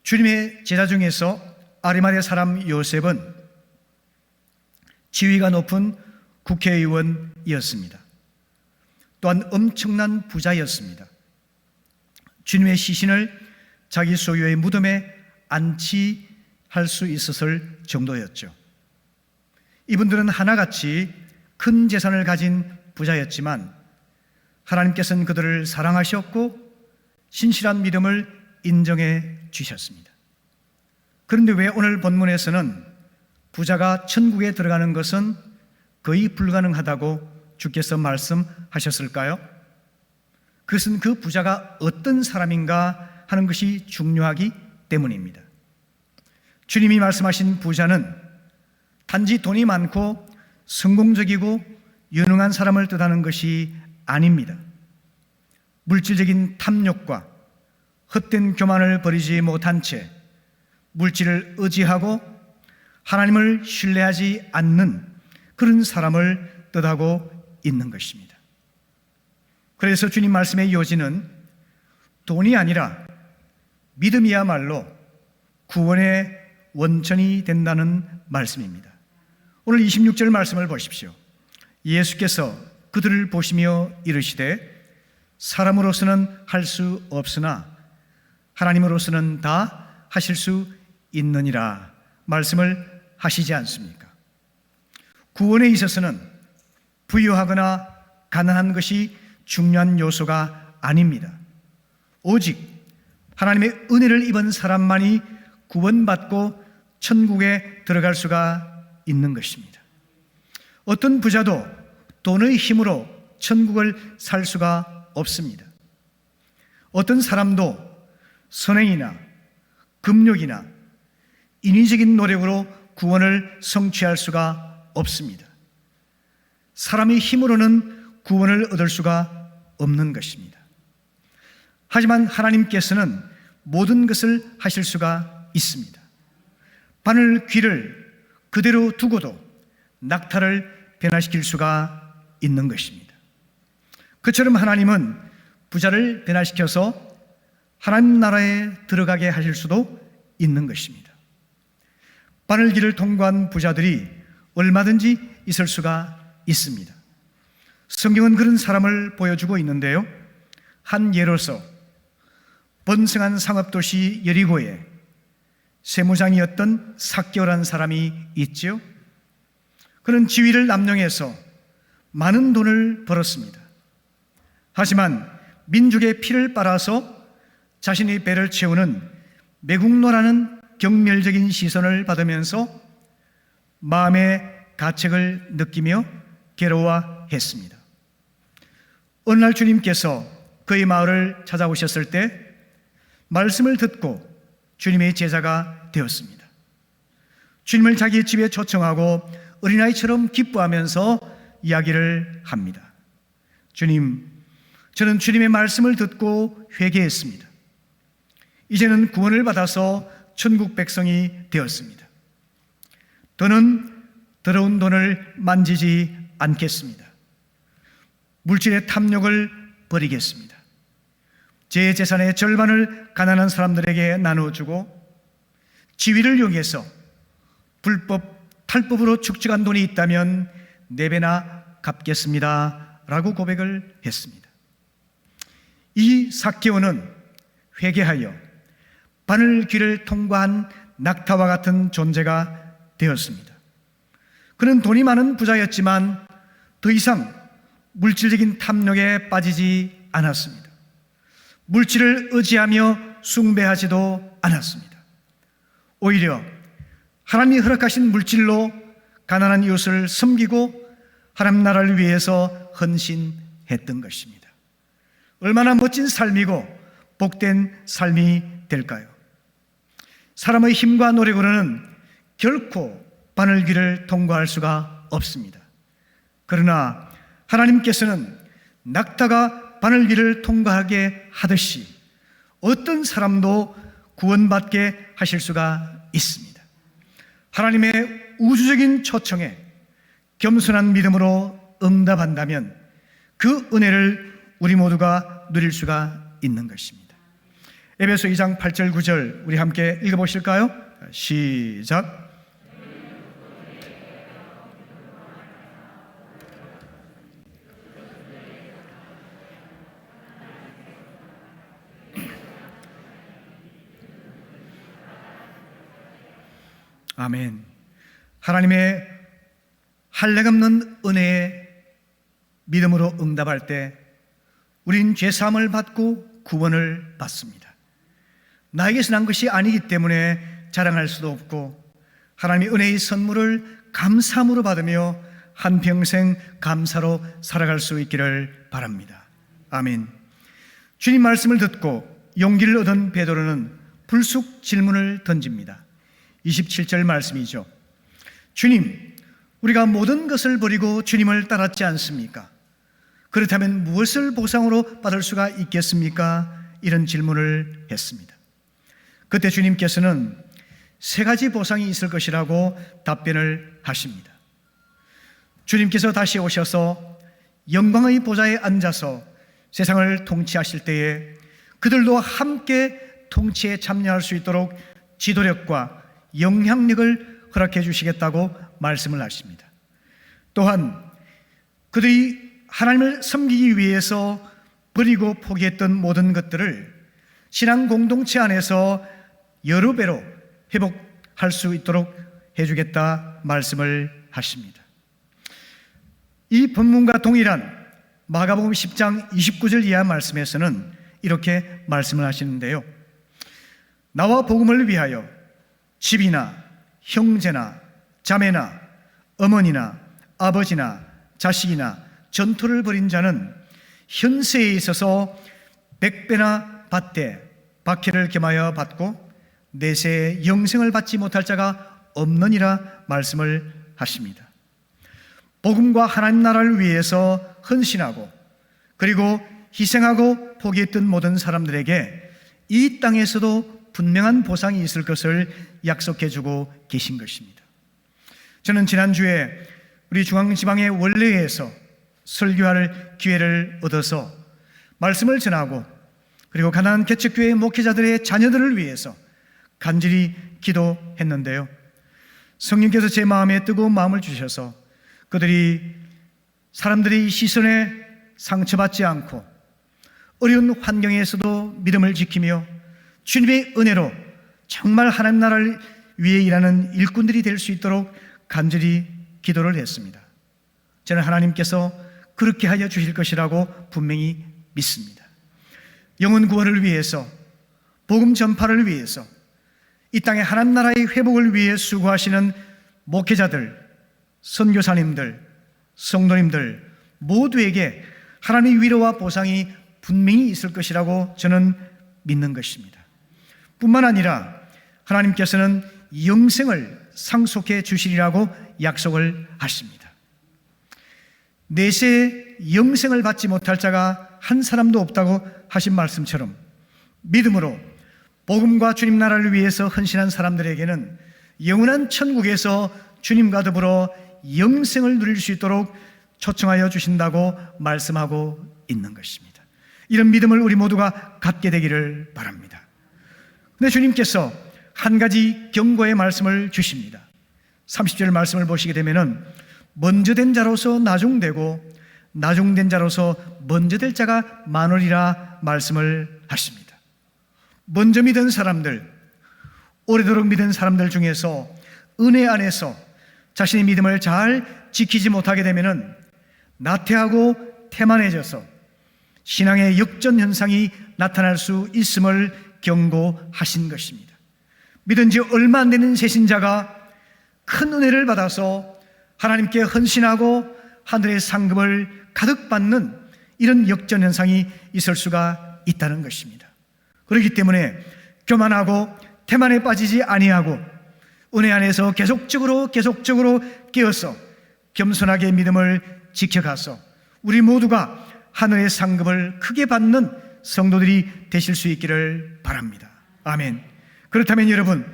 주님의 제자 중에서 아리마대 사람 요셉은 지위가 높은 국회의원이었습니다. 또한 엄청난 부자였습니다. 주님의 시신을 자기 소유의 무덤에 안치할 수 있었을 정도였죠. 이분들은 하나같이 큰 재산을 가진 부자였지만 하나님께서는 그들을 사랑하셨고 신실한 믿음을 인정해 주셨습니다. 그런데 왜 오늘 본문에서는 부자가 천국에 들어가는 것은 거의 불가능하다고 주께서 말씀하셨을까요? 그것은 그 부자가 어떤 사람인가 하는 것이 중요하기 때문입니다. 주님이 말씀하신 부자는 단지 돈이 많고 성공적이고 유능한 사람을 뜻하는 것이 아닙니다. 물질적인 탐욕과 헛된 교만을 버리지 못한 채 물질을 의지하고 하나님을 신뢰하지 않는 그런 사람을 뜻하고 있는 것입니다. 그래서 주님 말씀의 요지는 돈이 아니라 믿음이야말로 구원의 원천이 된다는 말씀입니다. 오늘 26절 말씀을 보십시오. 예수께서 그들을 보시며 이르시되 사람으로서는 할 수 없으나 하나님으로서는 다 하실 수 있느니라 말씀을 하시지 않습니까? 구원에 있어서는 부유하거나 가난한 것이 중요한 요소가 아닙니다. 오직 하나님의 은혜를 입은 사람만이 구원받고 천국에 들어갈 수가 있는 것입니다. 어떤 부자도 돈의 힘으로 천국을 살 수가 없습니다. 어떤 사람도 선행이나 금욕이나 인위적인 노력으로 구원을 성취할 수가 없습니다. 사람의 힘으로는 구원을 얻을 수가 없는 것입니다. 하지만 하나님께서는 모든 것을 하실 수가 있습니다. 바늘 귀를 그대로 두고도 낙타를 변화시킬 수가 있는 것입니다. 그처럼 하나님은 부자를 변화시켜서 하나님 나라에 들어가게 하실 수도 있는 것입니다. 바늘길을 통과한 부자들이 얼마든지 있을 수가 있습니다. 성경은 그런 사람을 보여주고 있는데요. 한 예로서 번성한 상업도시 여리고에 세무장이었던 삭개오라는 사람이 있지요. 그는 지위를 남용해서 많은 돈을 벌었습니다. 하지만 민족의 피를 빨아서 자신의 배를 채우는 매국노라는 경멸적인 시선을 받으면서 마음의 가책을 느끼며 괴로워했습니다. 어느 날 주님께서 그의 마을을 찾아오셨을 때 말씀을 듣고 주님의 제자가 되었습니다. 주님을 자기 집에 초청하고 어린아이처럼 기뻐하면서 이야기를 합니다. 주님, 저는 주님의 말씀을 듣고 회개했습니다. 이제는 구원을 받아서 천국 백성이 되었습니다. 더는 더러운 돈을 만지지 않겠습니다. 물질의 탐욕을 버리겠습니다. 제 재산의 절반을 가난한 사람들에게 나눠주고 지위를 이용해서 탈법으로 축적한 돈이 있다면 4배나 갚겠습니다 라고 고백을 했습니다. 이 삭개오는 회개하여 바늘길을 통과한 낙타와 같은 존재가 되었습니다. 그는 돈이 많은 부자였지만 더 이상 물질적인 탐욕에 빠지지 않았습니다. 물질을 의지하며 숭배하지도 않았습니다. 오히려 하나님이 허락하신 물질로 가난한 이웃을 섬기고 하나님 나라를 위해서 헌신했던 것입니다. 얼마나 멋진 삶이고 복된 삶이 될까요? 사람의 힘과 노력으로는 결코 바늘길을 통과할 수가 없습니다. 그러나 하나님께서는 낙타가 바늘길을 통과하게 하듯이 어떤 사람도 구원받게 하실 수가 있습니다. 하나님의 우주적인 초청에 겸손한 믿음으로 응답한다면 그 은혜를 우리 모두가 누릴 수가 있는 것입니다. 에베소 2장 8절 9절 우리 함께 읽어보실까요? 시작. 아멘. 하나님의 할례없는 은혜에 믿음으로 응답할 때 우린 죄사함을 받고 구원을 받습니다. 나에게서 난 것이 아니기 때문에 자랑할 수도 없고 하나님의 은혜의 선물을 감사함으로 받으며 한평생 감사로 살아갈 수 있기를 바랍니다. 아멘. 주님 말씀을 듣고 용기를 얻은 베드로는 불쑥 질문을 던집니다. 27절 말씀이죠. 주님, 우리가 모든 것을 버리고 주님을 따랐지 않습니까? 그렇다면 무엇을 보상으로 받을 수가 있겠습니까? 이런 질문을 했습니다. 그때 주님께서는 3가지 보상이 있을 것이라고 답변을 하십니다. 주님께서 다시 오셔서 영광의 보좌에 앉아서 세상을 통치하실 때에 그들도 함께 통치에 참여할 수 있도록 지도력과 영향력을 허락해 주시겠다고 말씀을 하십니다. 또한 그들이 하나님을 섬기기 위해서 버리고 포기했던 모든 것들을 신앙 공동체 안에서 여러 배로 회복할 수 있도록 해주겠다 말씀을 하십니다. 이 본문과 동일한 마가복음 10장 29절 이하 말씀에서는 이렇게 말씀을 하시는데요. 나와 복음을 위하여 집이나 형제나 자매나 어머니나 아버지나 자식이나 전토를 벌인 자는 현세에 있어서 100배나 받되 박해를 겸하여 받고 내세에 영생을 받지 못할 자가 없느니라 말씀을 하십니다. 복음과 하나님 나라를 위해서 헌신하고 그리고 희생하고 포기했던 모든 사람들에게 이 땅에서도 분명한 보상이 있을 것을 약속해 주고 계신 것입니다. 저는 지난주에 우리 중앙지방의 원래에서 설교할 기회를 얻어서 말씀을 전하고 그리고 가난한 개척교회 목회자들의 자녀들을 위해서 간절히 기도했는데요. 성령께서 제 마음에 뜨거운 마음을 주셔서 그들이 사람들의 시선에 상처받지 않고 어려운 환경에서도 믿음을 지키며 주님의 은혜로 정말 하나님 나라를 위해 일하는 일꾼들이 될 수 있도록 간절히 기도를 했습니다. 저는 하나님께서 그렇게 하여 주실 것이라고 분명히 믿습니다. 영혼 구원을 위해서, 복음 전파를 위해서, 이 땅의 하나님 나라의 회복을 위해 수고하시는 목회자들, 선교사님들, 성도님들 모두에게 하나님의 위로와 보상이 분명히 있을 것이라고 저는 믿는 것입니다. 뿐만 아니라 하나님께서는 영생을 상속해 주시리라고 약속을 하십니다. 내세에 영생을 받지 못할 자가 한 사람도 없다고 하신 말씀처럼 믿음으로 복음과 주님 나라를 위해서 헌신한 사람들에게는 영원한 천국에서 주님과 더불어 영생을 누릴 수 있도록 초청하여 주신다고 말씀하고 있는 것입니다. 이런 믿음을 우리 모두가 갖게 되기를 바랍니다. 근데 주님께서 한 가지 경고의 말씀을 주십니다. 30절 말씀을 보시게 되면은 먼저 된 자로서 나중되고 나중된 자로서 먼저 될 자가 많으리라 말씀을 하십니다. 먼저 믿은 사람들, 오래도록 믿은 사람들 중에서 은혜 안에서 자신의 믿음을 잘 지키지 못하게 되면은 나태하고 태만해져서 신앙의 역전 현상이 나타날 수 있음을 경고하신 것입니다. 믿은 지 얼마 안 되는 새신자가 큰 은혜를 받아서 하나님께 헌신하고 하늘의 상급을 가득 받는 이런 역전 현상이 있을 수가 있다는 것입니다. 그렇기 때문에 교만하고 태만에 빠지지 아니하고 은혜 안에서 계속적으로 깨어서 겸손하게 믿음을 지켜가서 우리 모두가 하늘의 상급을 크게 받는 성도들이 되실 수 있기를 바랍니다. 아멘. 그렇다면 여러분,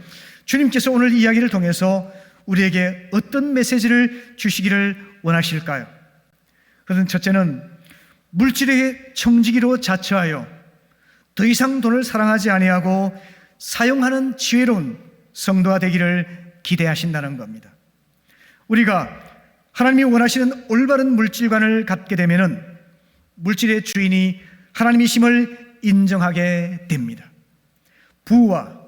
주님께서 오늘 이야기를 통해서 우리에게 어떤 메시지를 주시기를 원하실까요? 그것은 첫째는 물질의 청지기로 자처하여 더 이상 돈을 사랑하지 아니하고 사용하는 지혜로운 성도가 되기를 기대하신다는 겁니다. 우리가 하나님이 원하시는 올바른 물질관을 갖게 되면은 물질의 주인이 하나님이심을 인정하게 됩니다. 부와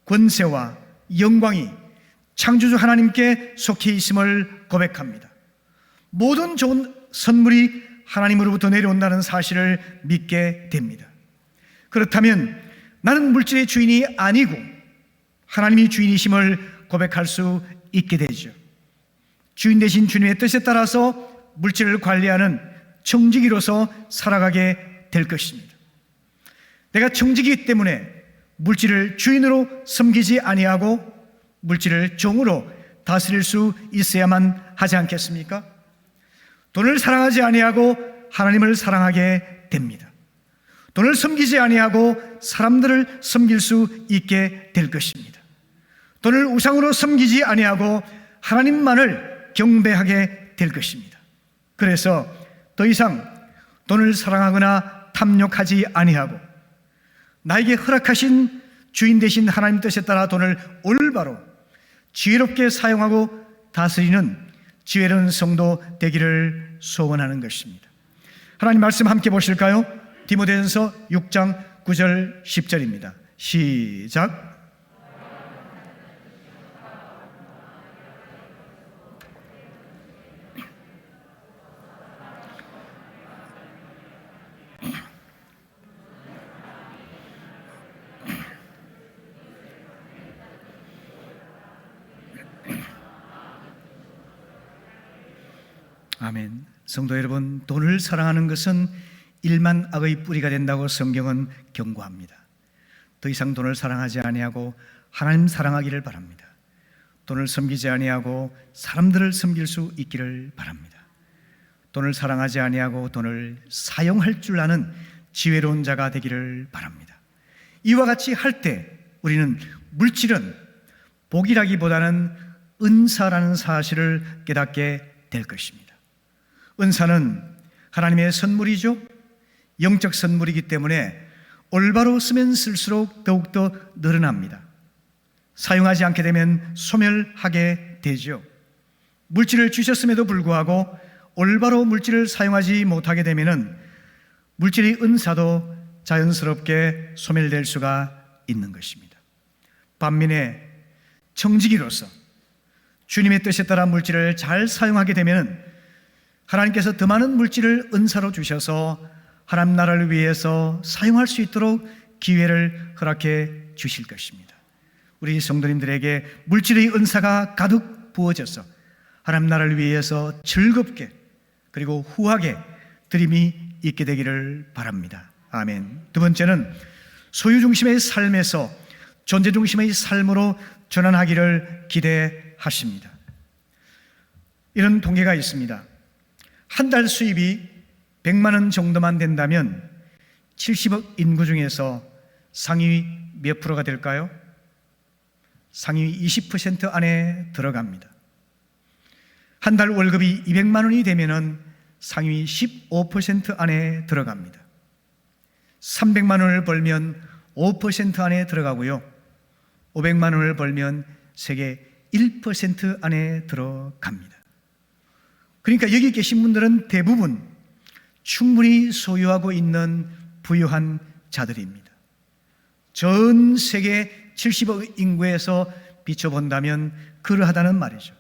권세와 영광이 창조주 하나님께 속해 있음을 고백합니다. 모든 좋은 선물이 하나님으로부터 내려온다는 사실을 믿게 됩니다. 그렇다면 나는 물질의 주인이 아니고 하나님이 주인이심을 고백할 수 있게 되죠. 주인 되신 주님의 뜻에 따라서 물질을 관리하는 청지기로서 살아가게 될 것입니다. 내가 청지기이기 때문에 물질을 주인으로 섬기지 아니하고 물질을 종으로 다스릴 수 있어야만 하지 않겠습니까? 돈을 사랑하지 아니하고 하나님을 사랑하게 됩니다. 돈을 섬기지 아니하고 사람들을 섬길 수 있게 될 것입니다. 돈을 우상으로 섬기지 아니하고 하나님만을 경배하게 될 것입니다. 그래서 더 이상 돈을 사랑하거나 탐욕하지 아니하고 나에게 허락하신 주인 되신 하나님 뜻에 따라 돈을 올바로 지혜롭게 사용하고 다스리는 지혜로운 성도 되기를 소원하는 것입니다. 하나님 말씀 함께 보실까요? 디모데전서 6장 9절 10절입니다. 시작. 아멘. 성도 여러분, 돈을 사랑하는 것은 일만 악의 뿌리가 된다고 성경은 경고합니다. 더 이상 돈을 사랑하지 아니하고 하나님 사랑하기를 바랍니다. 돈을 섬기지 아니하고 사람들을 섬길 수 있기를 바랍니다. 돈을 사랑하지 아니하고 돈을 사용할 줄 아는 지혜로운 자가 되기를 바랍니다. 이와 같이 할 때 우리는 물질은 복이라기보다는 은사라는 사실을 깨닫게 될 것입니다. 은사는 하나님의 선물이죠. 영적 선물이기 때문에 올바로 쓰면 쓸수록 더욱더 늘어납니다. 사용하지 않게 되면 소멸하게 되죠. 물질을 주셨음에도 불구하고 올바로 물질을 사용하지 못하게 되면 물질의 은사도 자연스럽게 소멸될 수가 있는 것입니다. 반면에 청지기로서 주님의 뜻에 따라 물질을 잘 사용하게 되면 하나님께서 더 많은 물질을 은사로 주셔서 하나님 나라를 위해서 사용할 수 있도록 기회를 허락해 주실 것입니다. 우리 성도님들에게 물질의 은사가 가득 부어져서 하나님 나라를 위해서 즐겁게 그리고 후하게 드림이 있게 되기를 바랍니다. 아멘. 두 번째는 소유 중심의 삶에서 존재 중심의 삶으로 전환하기를 기대하십니다. 이런 통계가 있습니다. 한 달 수입이 100만 원 정도만 된다면 70억 인구 중에서 상위 몇 프로가 될까요? 상위 20% 안에 들어갑니다. 한 달 월급이 200만 원이 되면 상위 15% 안에 들어갑니다. 300만 원을 벌면 5% 안에 들어가고요. 500만 원을 벌면 세계 1% 안에 들어갑니다. 그러니까 여기 계신 분들은 대부분 충분히 소유하고 있는 부유한 자들입니다. 전 세계 70억 인구에서 비춰본다면 그러하다는 말이죠.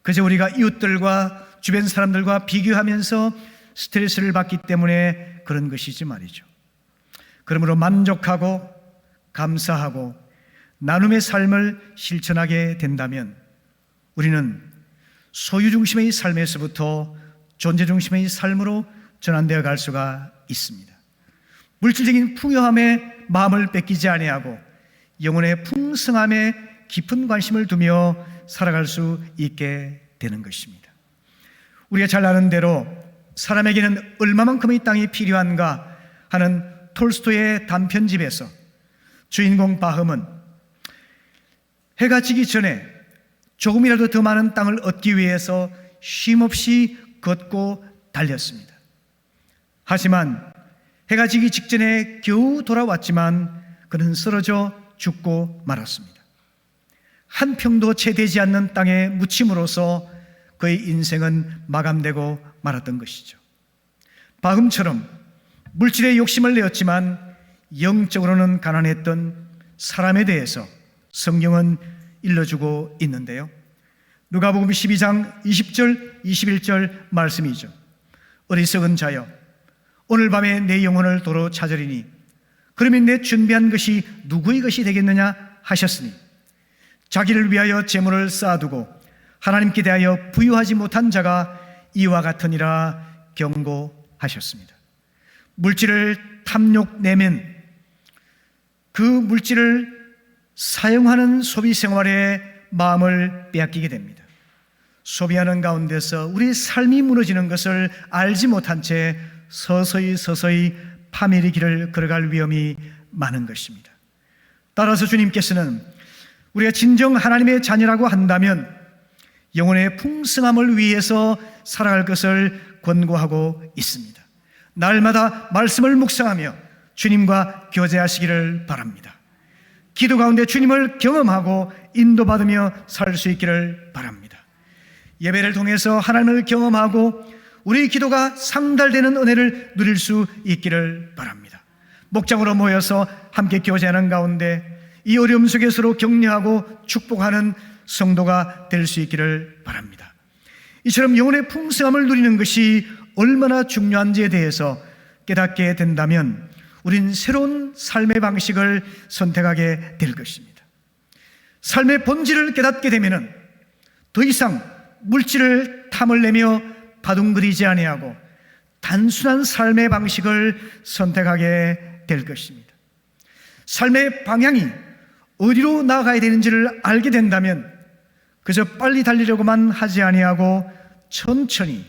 그저 우리가 이웃들과 주변 사람들과 비교하면서 스트레스를 받기 때문에 그런 것이지 말이죠. 그러므로 만족하고 감사하고 나눔의 삶을 실천하게 된다면 우리는 소유 중심의 삶에서부터 존재 중심의 삶으로 전환되어 갈 수가 있습니다. 물질적인 풍요함에 마음을 뺏기지 아니하고 영혼의 풍성함에 깊은 관심을 두며 살아갈 수 있게 되는 것입니다. 우리가 잘 아는 대로 사람에게는 얼마만큼의 땅이 필요한가 하는 톨스토이의 단편집에서 주인공 바흠은 해가 지기 전에 조금이라도 더 많은 땅을 얻기 위해서 쉼없이 걷고 달렸습니다. 하지만 해가 지기 직전에 겨우 돌아왔지만 그는 쓰러져 죽고 말았습니다. 한 평도 채 되지 않는 땅에 묻힘으로써 그의 인생은 마감되고 말았던 것이죠. 바흠처럼 물질에 욕심을 내었지만 영적으로는 가난했던 사람에 대해서 성경은 일러주고 있는데요. 누가복음 12장 20절 21절 말씀이죠. 어리석은 자여 오늘 밤에 내 영혼을 도로 찾으리니 그러면 내 준비한 것이 누구의 것이 되겠느냐 하셨으니 자기를 위하여 재물을 쌓아두고 하나님께 대하여 부유하지 못한 자가 이와 같으니라 경고하셨습니다. 물질을 탐욕내면 그 물질을 사용하는 소비 생활에 마음을 빼앗기게 됩니다. 소비하는 가운데서 우리의 삶이 무너지는 것을 알지 못한 채 서서히 파멸의 길을 걸어갈 위험이 많은 것입니다. 따라서 주님께서는 우리가 진정 하나님의 자녀라고 한다면 영혼의 풍성함을 위해서 살아갈 것을 권고하고 있습니다. 날마다 말씀을 묵상하며 주님과 교제하시기를 바랍니다. 기도 가운데 주님을 경험하고 인도받으며 살 수 있기를 바랍니다. 예배를 통해서 하나님을 경험하고 우리 기도가 상달되는 은혜를 누릴 수 있기를 바랍니다. 목장으로 모여서 함께 교제하는 가운데 이 어려움 속에 서로 격려하고 축복하는 성도가 될 수 있기를 바랍니다. 이처럼 영혼의 풍성함을 누리는 것이 얼마나 중요한지에 대해서 깨닫게 된다면 우린 새로운 삶의 방식을 선택하게 될 것입니다. 삶의 본질을 깨닫게 되면 더 이상 물질을 탐을 내며 바둥거리지 아니하고 단순한 삶의 방식을 선택하게 될 것입니다. 삶의 방향이 어디로 나아가야 되는지를 알게 된다면 그저 빨리 달리려고만 하지 아니하고 천천히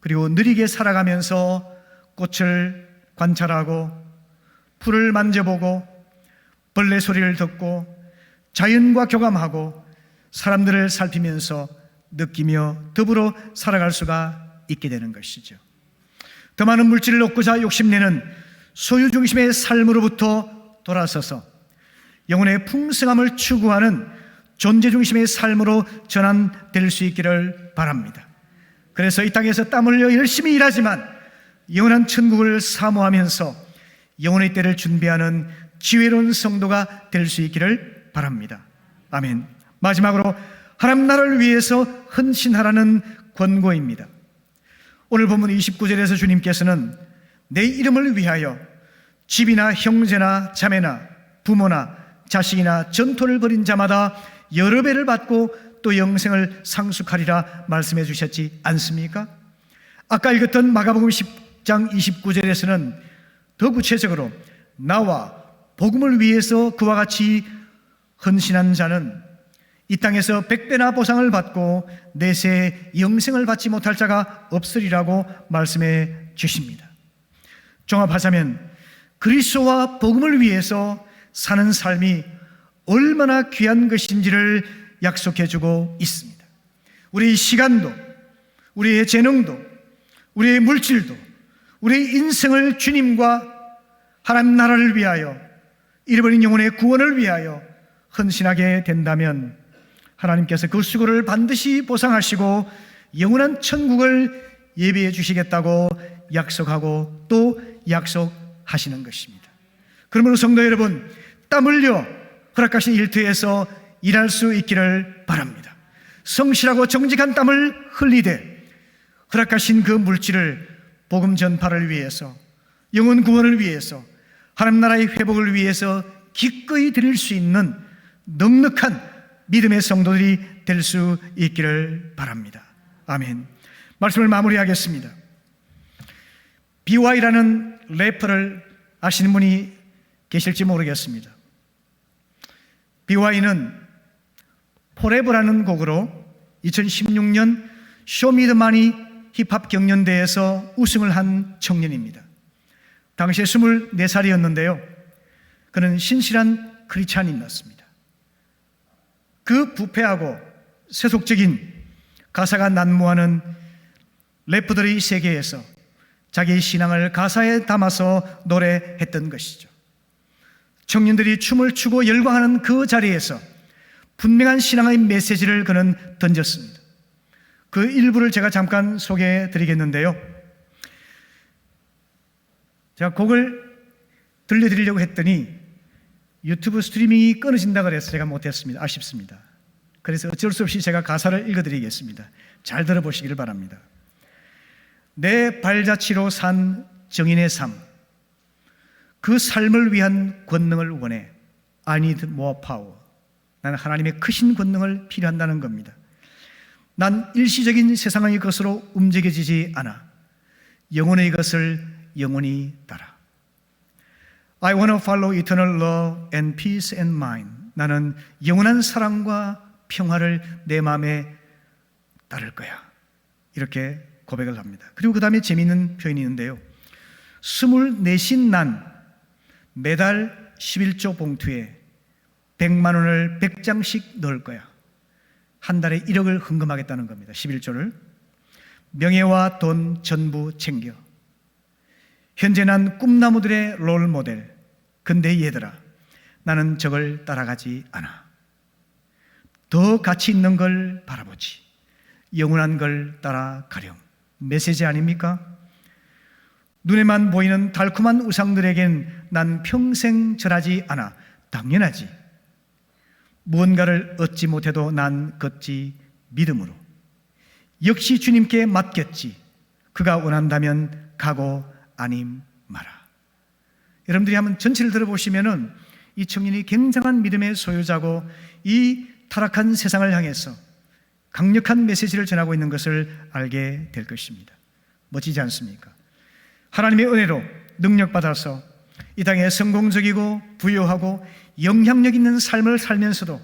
그리고 느리게 살아가면서 꽃을 관찰하고 풀을 만져보고 벌레 소리를 듣고 자연과 교감하고 사람들을 살피면서 느끼며 더불어 살아갈 수가 있게 되는 것이죠. 더 많은 물질을 얻고자 욕심내는 소유 중심의 삶으로부터 돌아서서 영혼의 풍성함을 추구하는 존재 중심의 삶으로 전환될 수 있기를 바랍니다. 그래서 이 땅에서 땀 흘려 열심히 일하지만 영원한 천국을 사모하면서 영혼의 때를 준비하는 지혜로운 성도가 될 수 있기를 바랍니다. 아멘. 마지막으로 하나님 나라를 위해서 헌신하라는 권고입니다. 오늘 본문 29절에서 주님께서는 내 이름을 위하여 집이나 형제나 자매나 부모나 자식이나 전토를 벌인 자마다 여러 배를 받고 또 영생을 상속하리라 말씀해 주셨지 않습니까? 아까 읽었던 마가복음 10장 29절에서는 더 구체적으로 나와 복음을 위해서 그와 같이 헌신한 자는 이 땅에서 100배나 보상을 받고 내세 영생을 받지 못할 자가 없으리라고 말씀해 주십니다. 종합하자면 그리스도와 복음을 위해서 사는 삶이 얼마나 귀한 것인지를 약속해 주고 있습니다. 우리의 시간도, 우리의 재능도, 우리의 물질도, 우리의 인생을 주님과 하나님 나라를 위하여, 잃어버린 영혼의 구원을 위하여 헌신하게 된다면 하나님께서 그 수고를 반드시 보상하시고 영원한 천국을 예비해 주시겠다고 약속하고 또 약속하시는 것입니다. 그러므로 성도 여러분, 땀 흘려 허락하신 일터에서 일할 수 있기를 바랍니다. 성실하고 정직한 땀을 흘리되 허락하신 그 물질을 복음 전파를 위해서, 영혼 구원을 위해서, 하나님 나라의 회복을 위해서 기꺼이 드릴 수 있는 넉넉한 믿음의 성도들이 될 수 있기를 바랍니다. 아멘. 말씀을 마무리하겠습니다. BY라는 래퍼를 아시는 분이 계실지 모르겠습니다. BY는 포레버라는 곡으로 2016년 쇼미더마니 힙합 경연대회에서 우승을 한 청년입니다. 당시에 24살이었는데요. 그는 신실한 크리스찬이었습니다. 그 부패하고 세속적인 가사가 난무하는 래퍼들의 세계에서 자기의 신앙을 가사에 담아서 노래했던 것이죠. 청년들이 춤을 추고 열광하는 그 자리에서 분명한 신앙의 메시지를 그는 던졌습니다. 그 일부를 제가 잠깐 소개해 드리겠는데요. 제가 곡을 들려드리려고 했더니 유튜브 스트리밍이 끊어진다 그래서 제가 못했습니다. 아쉽습니다. 그래서 어쩔 수 없이 제가 가사를 읽어드리겠습니다. 잘 들어보시기를 바랍니다. 내 발자취로 산 정인의 삶, 그 삶을 위한 권능을 원해. I need more power. 나는 하나님의 크신 권능을 필요한다는 겁니다. 난 일시적인 세상의 것으로 움직여지지 않아. 영혼의 것을 영원히 따라. I want to follow eternal love and peace and mind. 나는 영원한 사랑과 평화를 내 마음에 따를 거야. 이렇게 고백을 합니다. 그리고 그 다음에 재미있는 표현이 있는데요. 24신 난 매달 11조 봉투에 100만 원을 100장씩 넣을 거야. 한 달에 1억을 헌금하겠다는 겁니다. 11조를. 명예와 돈 전부 챙겨. 현재 난 꿈나무들의 롤모델. 근데 얘들아, 나는 저걸 따라가지 않아. 더 가치 있는 걸 바라보지. 영원한 걸 따라가렴. 메시지 아닙니까? 눈에만 보이는 달콤한 우상들에겐 난 평생 절하지 않아. 당연하지. 무언가를 얻지 못해도 난 걷지 믿음으로. 역시 주님께 맡겼지. 그가 원한다면 가고 아님 마라. 여러분들이 한번 전체를 들어보시면은 이 청년이 굉장한 믿음의 소유자고 이 타락한 세상을 향해서 강력한 메시지를 전하고 있는 것을 알게 될 것입니다. 멋지지 않습니까? 하나님의 은혜로 능력받아서 이 땅에 성공적이고 부유하고 영향력 있는 삶을 살면서도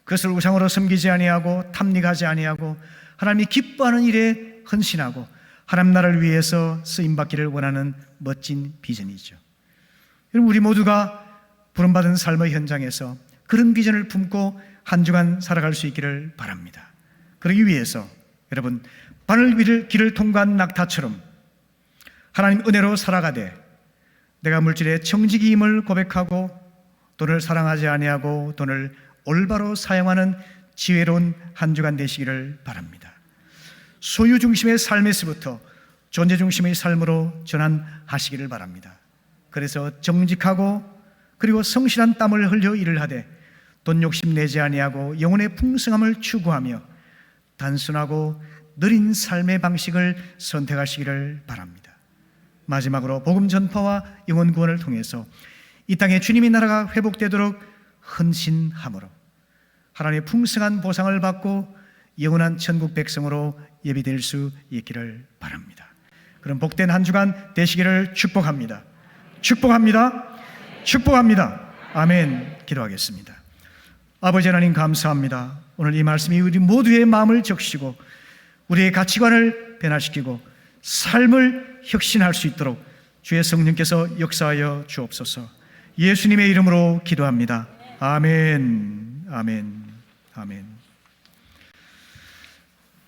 그것을 우상으로 섬기지 아니하고 탐닉하지 아니하고 하나님이 기뻐하는 일에 헌신하고 하나님 나라를 위해서 쓰임받기를 원하는 멋진 비전이죠. 여러분, 우리 모두가 부름받은 삶의 현장에서 그런 비전을 품고 한 주간 살아갈 수 있기를 바랍니다. 그러기 위해서 여러분, 바늘길을 통과한 낙타처럼 하나님 은혜로 살아가되 내가 물질의 청지기임을 고백하고 돈을 사랑하지 아니하고 돈을 올바로 사용하는 지혜로운 한 주간 되시기를 바랍니다. 소유 중심의 삶에서부터 존재 중심의 삶으로 전환하시기를 바랍니다. 그래서 정직하고 그리고 성실한 땀을 흘려 일을 하되 돈 욕심 내지 아니하고 영혼의 풍성함을 추구하며 단순하고 느린 삶의 방식을 선택하시기를 바랍니다. 마지막으로 복음 전파와 영혼 구원을 통해서 이 땅에 주님의 나라가 회복되도록 헌신함으로 하나님의 풍성한 보상을 받고 영원한 천국 백성으로 예비될 수 있기를 바랍니다. 그럼 복된 한 주간 되시기를 축복합니다. 축복합니다. 축복합니다. 아멘. 기도하겠습니다. 아버지 하나님, 감사합니다. 오늘 이 말씀이 우리 모두의 마음을 적시고 우리의 가치관을 변화시키고 삶을 혁신할 수 있도록 주의 성령께서 역사하여 주옵소서. 예수님의 이름으로 기도합니다. 아멘. 아멘. 아멘.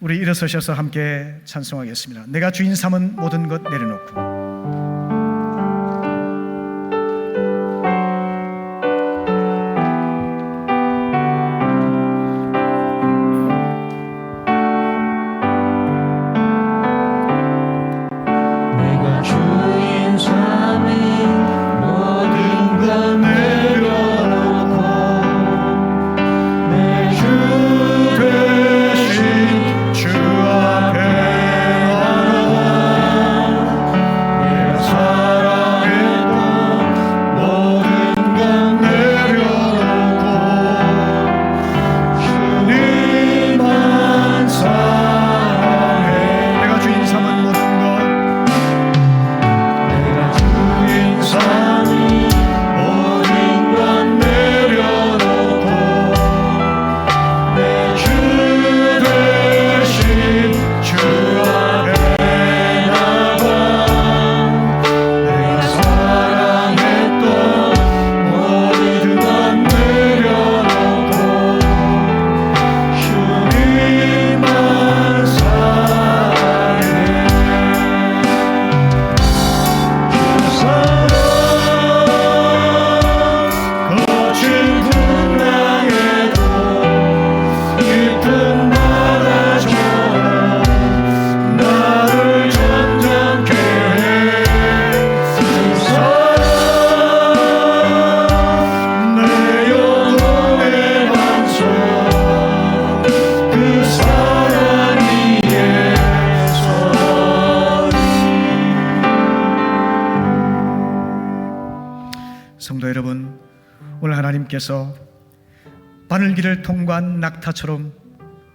우리 일어서셔서 함께 찬송하겠습니다. 내가 주인 삼은 모든 것 내려놓고. 성도 여러분, 오늘 하나님께서 바늘길을 통과한 낙타처럼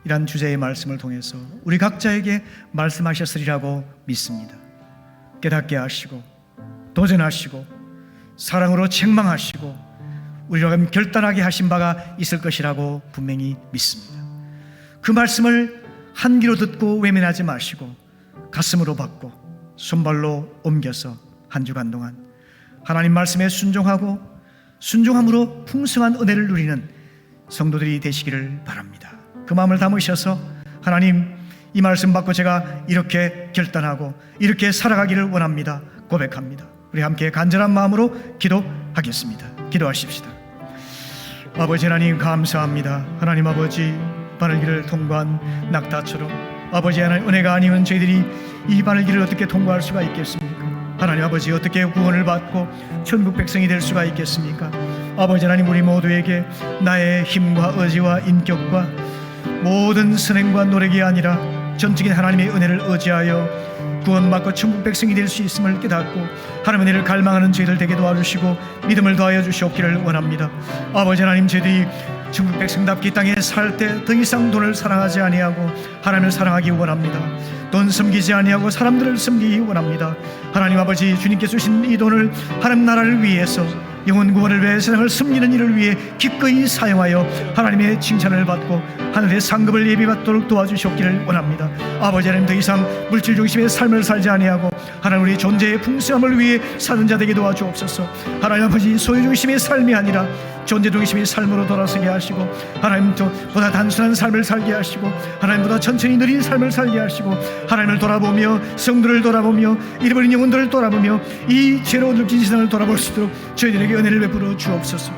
이란 주제의 말씀을 통해서 우리 각자에게 말씀하셨으리라고 믿습니다. 깨닫게 하시고 도전하시고 사랑으로 책망하시고 우리로 하여금 결단하게 하신 바가 있을 것이라고 분명히 믿습니다. 그 말씀을 한 귀로 듣고 외면하지 마시고 가슴으로 받고 손발로 옮겨서 한 주간 동안 하나님 말씀에 순종하고 순종함으로 풍성한 은혜를 누리는 성도들이 되시기를 바랍니다. 그 마음을 담으셔서 하나님, 이 말씀 받고 제가 이렇게 결단하고 이렇게 살아가기를 원합니다. 고백합니다. 우리 함께 간절한 마음으로 기도하겠습니다. 기도하십시다. 아버지 하나님 감사합니다. 하나님 아버지, 바늘길을 통과한 낙타처럼 아버지 하나님, 은혜가 아니면 저희들이 이 바늘길을 어떻게 통과할 수가 있겠습니까? 하나님 아버지, 어떻게 구원을 받고 천국 백성이 될 수가 있겠습니까? 아버지 하나님, 우리 모두에게 나의 힘과 의지와 인격과 모든 선행과 노력이 아니라 전적인 하나님의 은혜를 의지하여 구원받고 천국 백성이 될 수 있음을 깨닫고 하나님의 은혜를 갈망하는 저희들 되게 도와주시고 믿음을 더하여 주시옵기를 원합니다. 아버지 하나님, 저희들이 천국 백성답게 이 땅에 살 때 더 이상 돈을 사랑하지 아니하고 하나님을 사랑하기 원합니다. 돈 섬기지 아니하고 사람들을 섬기기 원합니다. 하나님 아버지, 주님께서 주신 이 돈을 하나님 나라를 위해서, 영혼 구원을 위해, 세상을 섬기는 일을 위해 기꺼이 사용하여 하나님의 칭찬을 받고 하늘의 상급을 예비받도록 도와주시옵기를 원합니다. 아버지 하나님, 더 이상 물질 중심의 삶을 살지 아니하고 하나님 우리 존재의 풍성함을 위해 사는 자 되게 도와주옵소서. 하나님 아버지, 소유 중심의 삶이 아니라 존재 중심의 삶으로 돌아서게 하시고 하나님보다 단순한 삶을 살게 하시고 하나님보다 천천히 느린 삶을 살게 하시고 하나님을 돌아보며 성도를 돌아보며 잃어버린 영혼들을 돌아보며 이 죄로 늙힌 세상을 돌아볼 수 있도록 저희들에게 은혜를 베풀어 주옵소서.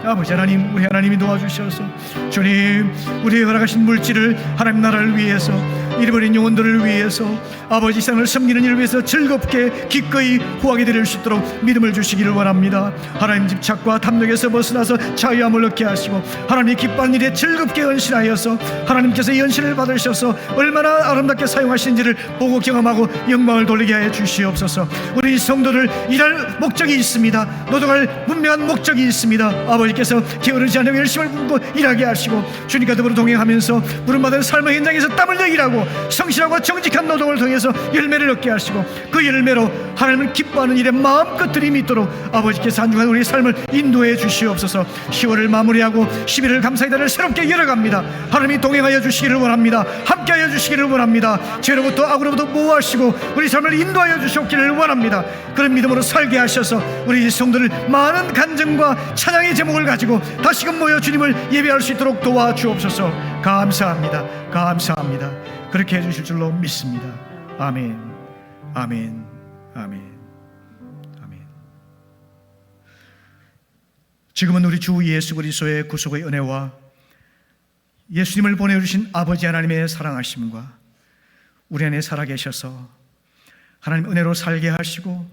아버지 하나님, 우리 하나님이 도와주셔서 주님, 우리의 허락하신 물질을 하나님 나라를 위해서, 잃어버린 영혼들을 위해서, 아버지 세상을 섬기는 일을 위해서 즐겁게 기꺼이 후하게 드릴 수 있도록 믿음을 주시기를 원합니다. 하나님 집착과 탐욕에서 벗어나서 자유함을 얻게 하시고 하나님의 기뻐하는 일에 즐겁게 헌신하여서 하나님께서 이 헌신을 받으셔서 얼마나 아름답게 사용하시는지를 보고 경험하고 영광을 돌리게 하여 주시옵소서. 우리 성도들 일할 목적이 있습니다. 노동할 분명한 목적이 있습니다. 아버지께서 게으르지 않으며 열심을 붓고 일하게 하시고 주님과 더불어 동행하면서 부름받은 삶의 현장에서 땀을 내어 일하고 성실하고 정직한 노동을 통해서 열매를 얻게 하시고 그 열매로 하나님을 기뻐하는 일에 마음껏 들이미도록 아버지께서 한 주간 우리의 삶을 인도해 주시옵소서. 10월을 마무리하고 11월 감사의 달을 새롭게 열어갑니다. 하나님이 동행하여 주시기를 원합니다. 함께하여 주시기를 원합니다. 죄로부터 악으로부터 보호하시고 우리 삶을 인도하여 주시옵기를 원합니다. 그런 믿음으로 살게 하셔서 우리 성도들 많은 간증과 찬양의 제목을 가지고 다시금 모여 주님을 예배할 수 있도록 도와주옵소서. 감사합니다. 감사합니다. 그렇게 해주실 줄로 믿습니다. 아멘, 아멘, 아멘, 아멘. 지금은 우리 주 예수 그리스도의 구속의 은혜와 예수님을 보내주신 아버지 하나님의 사랑하심과 우리 안에 살아계셔서 하나님 은혜로 살게 하시고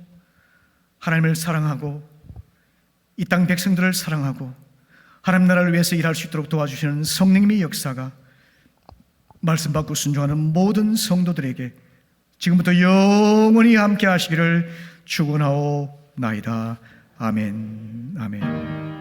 하나님을 사랑하고 이 땅 백성들을 사랑하고 하나님 나라를 위해서 일할 수 있도록 도와주시는 성령님의 역사가 말씀 받고 순종하는 모든 성도들에게 지금부터 영원히 함께 하시기를 축원하옵나이다. 아멘, 아멘.